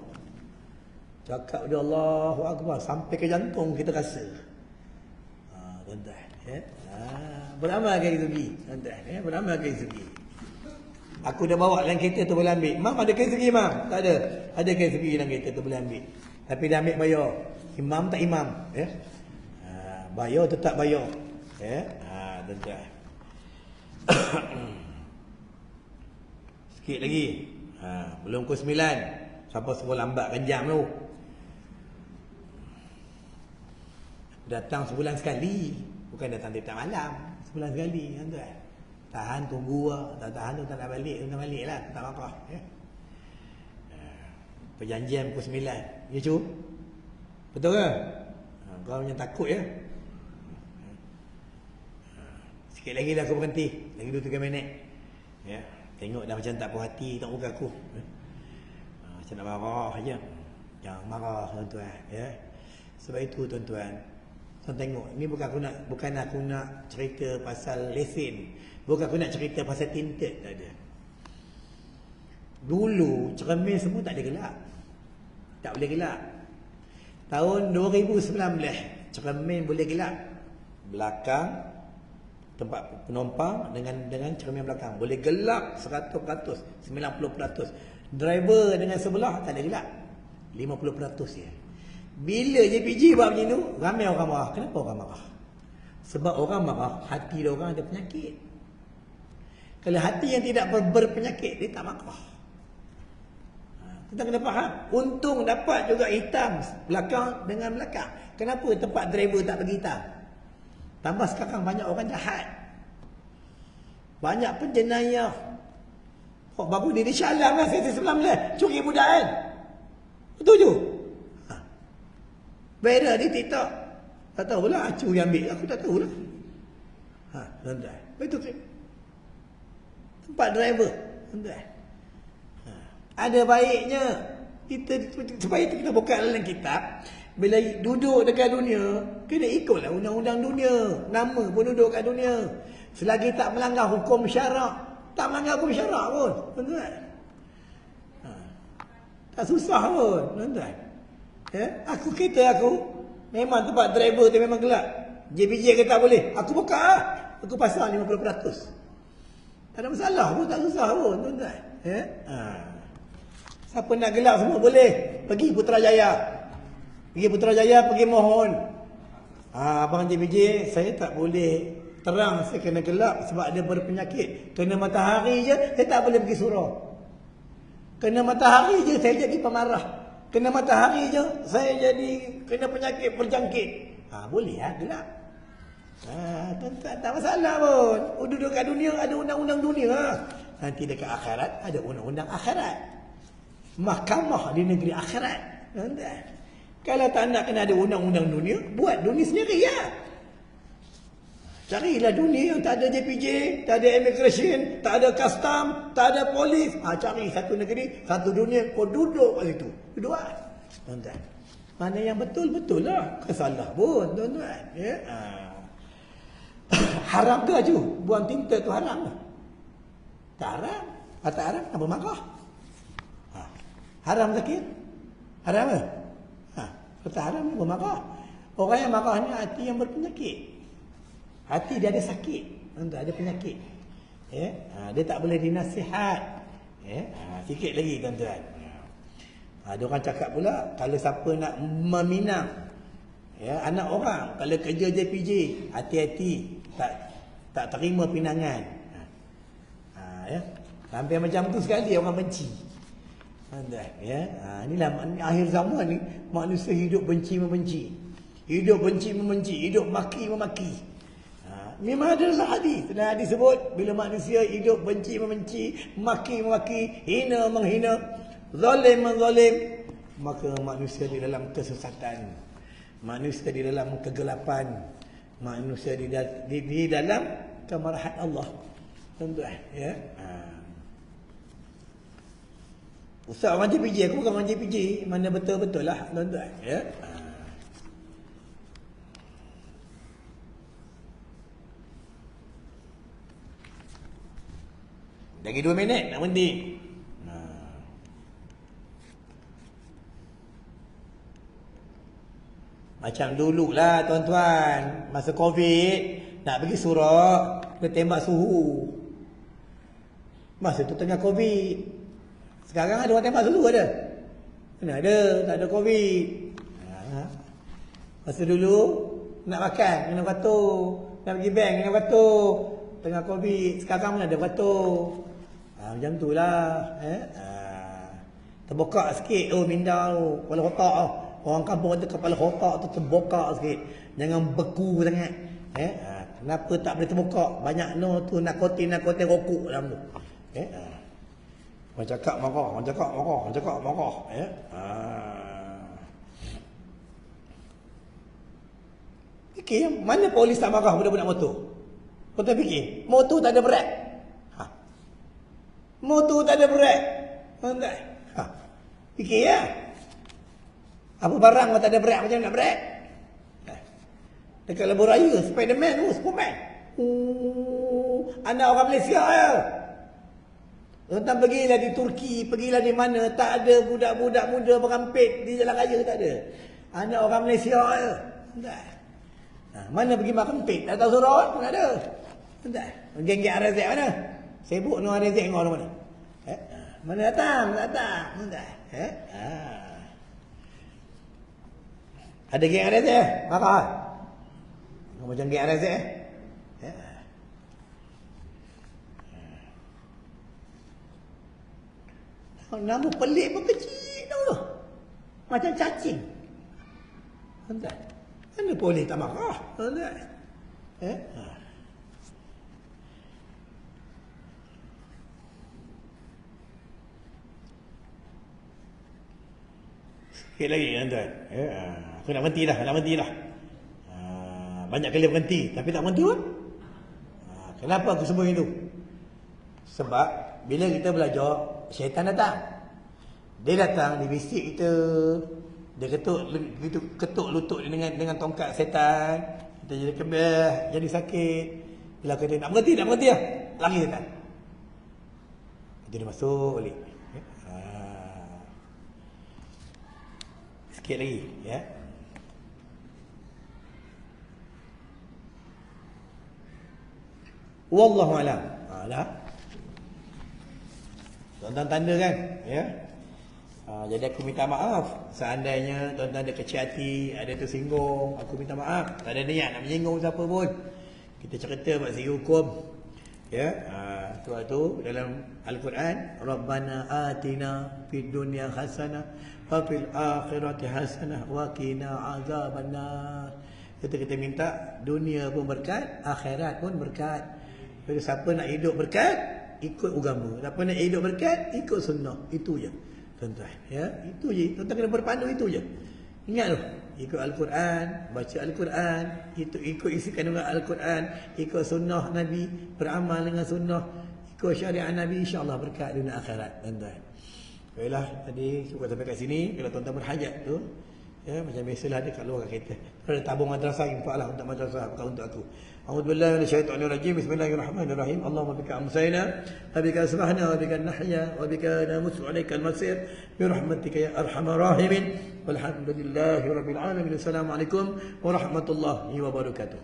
Cakap dia Allahu Akbar sampai ke jantung kita rasa. Tuan-tuan, ya. Beramal kali sugi, tuan-tuan, ya, beramal kali sugi. Aku dah bawa dalam kereta tu boleh ambil. Mam ada kali sugi, mam? Tak ada. Ada kali sugi dalam kereta tu boleh ambil. Tapi dah ambil bayar. Imam tak imam, ya. Bayar tetap bayar. Ya. Tuan-tuan. Sikit lagi. Belum pukul 9. Siapa suruh lambatkan jam tu? Datang sebulan sekali. Bukan datang tiap malam. Sebulan sekali, tuan-tuan. Tahan tunggu lah. Tak tahan tu tak nak balik. Tak balik lah. Tak marah. Ya. Perjanjian pukul 9. Ya cu? Betul ke? Kau macam takut ya? Sikit lagi dah aku berhenti. Lagi 2-3 minit. Ya. Tengok dah macam tak puas hati. Tak muka aku. Macam nak marah saja. Jangan marah tuan-tuan. Ya. Sebab itu tuan-tuan. Tengok, ni bukan aku nak cerita pasal lesen. Bukan aku nak cerita pasal tinted, tak ada. Dulu cermin semua tak ada gelap. Tak boleh gelap. Tahun 2019 cermin boleh gelap. Belakang tempat penumpang dengan cermin belakang boleh gelap 100%, 90%. Driver dengan sebelah tak ada gelap. 50% je. Bila JPJ buat macam tu, ramai orang marah. Kenapa orang marah? Sebab orang marah, hati dia orang ada penyakit. Kalau hati yang tidak berpenyakit, dia tak marah. Kita kena faham. Untung dapat juga hitam belakang dengan belakang. Kenapa tempat driver tak bagi hitam? Tambah sekarang banyak orang jahat. Banyak penjenayah. Baru ni di Shah Alam kan, sesi 19. Curi budak kan? Betul je? Viral di TikTok. Tak tahu pula acu yang ambil. Aku tak tahu lah. Tuan-tuan. Betul ke? Tempat driver. Tuan-tuan. Ada baiknya kita supaya kita buka dalam kitab. Bila duduk dekat dunia, kena ikutlah undang-undang dunia. Nama pun duduk kat dunia. Selagi tak melanggar hukum syarak. Tak melanggar hukum syarak pun. Tuan-tuan. Tak susah pun. Tuan-tuan. Ya? Aku memang tempat driver tu memang gelap. JPJ kata boleh. Aku buka lah. Aku pasang 50%. Tak ada masalah pun. Tak susah pun. Tuan-tuan. Ya? Siapa nak gelap semua boleh. Pergi Putrajaya. Pergi mohon. Abang JPJ, saya tak boleh terang. Saya kena gelap sebab dia berpenyakit. Kena matahari je, saya tak boleh pergi surau. Kena matahari je, saya jadi pemarah. Kena matahari je, saya jadi kena penyakit berjangkit. Boleh lah, gelap. Tak masalah pun. Duduk kat dunia, ada undang-undang dunia. Nanti dekat akhirat, ada undang-undang akhirat. Mahkamah di negeri akhirat. Kalau tak nak kena ada undang-undang dunia, buat dunia sendiri ya. Carilah dunia yang tak ada JPJ, tak ada immigration, tak ada custom, tak ada polis. Cari satu negeri, satu dunia, kau duduk kat situ. Duduk lah. Tuan-tuan. Mana yang betul-betul lah. Kesalah pun, tuan-tuan. Ya? Haram ke Aju? Buang tinta tu haram ke? Tak haram. Tak haram, kenapa marah? Haram sakit? Haram ke? Tak haram, kenapa marah? Orang yang marah ni hati yang berpenyakit. Hati dia ada sakit, ada penyakit. Ya? Dia tak boleh dinasihat. Ya? Sikit lagi tuan-tuan. Ada orang cakap pula, kalau siapa nak meminang anak orang, kalau kerja JPJ, hati-hati, tak terima pinangan. Ya? Sampai macam tu sekali orang benci. Tuan-tuan. Ya? Inilah akhir zaman ni, manusia hidup benci-membenci. hidup benci membenci, hidup maki memaki. Memang adalah hadis. Dan hadis sebut bila manusia hidup benci membenci, maki memaki, hina menghina, zalim menzalim, maka manusia di dalam kesesatan, manusia di dalam kegelapan, manusia di dalam kemarahan Allah. Tuan-tuan, ya. Ustaz orang JPJ, aku bukan orang JPJ, mana betul-betul lah, tuan-tuan, ya. Lagi 2 minit nak berhenti. Macam dululah tuan-tuan, masa Covid nak pergi surat, dia tembak suhu. Masa tu tengah Covid. Sekarang ada orang tembak suhu ada? Mana ada, tak ada Covid. Masa dulu nak makan kena beratur, nak pergi bank kena beratur. Tengah Covid, sekarang mana ada beratur. Macam tu lah. Terbokak sikit, minda tu, kepala otak tu. Orang kampung kata kepala otak tu terbokak sikit. Jangan beku sangat. Kenapa tak boleh terbokak? Banyak tu narkotin rokok dalam tu. Orang cakap marah, orang cakap marah, orang cakap marah. Fikir, mana polis tak marah budak-budak motor? Kau tak fikir, motor tak ada berat. Motor tak ada berat. Fikir ya. Apa barang kau tak ada berat, macam nak berat? Dekat lebuh raya, Spiderman tu, Superman. Anak orang Malaysia ya. Tuan pergilah di Turki, pergilah di mana, tak ada budak-budak muda berampit di jalan raya, tak ada. Anak orang Malaysia ya. Mana pergi makan pit, tak tahu surau, mana ada. Geng-geng RZ mana? Sibuk dengan RZ kau mana? Mana datang? Ada geng RZ marah. Macam geng RZ nama pelik pun kecil tu. Macam cacing. Mana boleh tak marah? Sikit lagi tuan-tuan. Aku nak berhenti dah. Banyak kali berhenti tapi tak berhenti pun. Kenapa aku sebut itu? Sebab bila kita belajar, syaitan datang. Dia datang, dia bisik kita. Dia ketuk lutut dia dengan tongkat setan. Kita jadi kebeh, jadi sakit. Bila kata nak berhenti lah. Lari setan. Kita dia masuk balik. Sikit lagi, ya. Wallahu alam. Dah. Tuan-tuan tanda kan, ya. Jadi aku minta maaf seandainya tuan-tuan ada kecil hati, ada tersinggung, aku minta maaf. Tak ada niat nak menyinggung siapa pun. Kita cerita buat segi hukum. Ya, tu dalam Al-Quran, Rabbana atina fid dunya hasanah wa fil akhirati hasanah wa qina azabannar. Kita minta dunia pun berkat, akhirat pun berkat. Jadi siapa nak hidup berkat, ikut agama. Siapa nak hidup berkat, ikut sunnah. Itu je. Tuan-tuan, ya, itu je. Tuan-tuan kena berpandu itu je. Ingat tu, ikut Al-Quran, baca Al-Quran, ikut isi kandungan Al-Quran, ikut sunnah Nabi, beramal dengan sunnah, ikut syariat Nabi, insya-Allah berkat dunia akhirat, tuan-tuan. Baiklah, tadi cukup sampai kat sini. Kalau tuan-tuan berhajat tu, ya, macam biasalah dia kat luar kat kereta. Ada tabung madrasah, infaklah untuk madrasah, bukan untuk aku. A'udzubillahi minasyaitonirrajim. Bismillahirrahmanirrahim. Allahumma bika amsayna wa bika asbahna wa bika nahya wa bika namutu 'alaikal masir bi rahmatika ya arhamar rahimin. Walhamdulillahirabbil alamin. Assalamualaikum warahmatullahi wabarakatuh.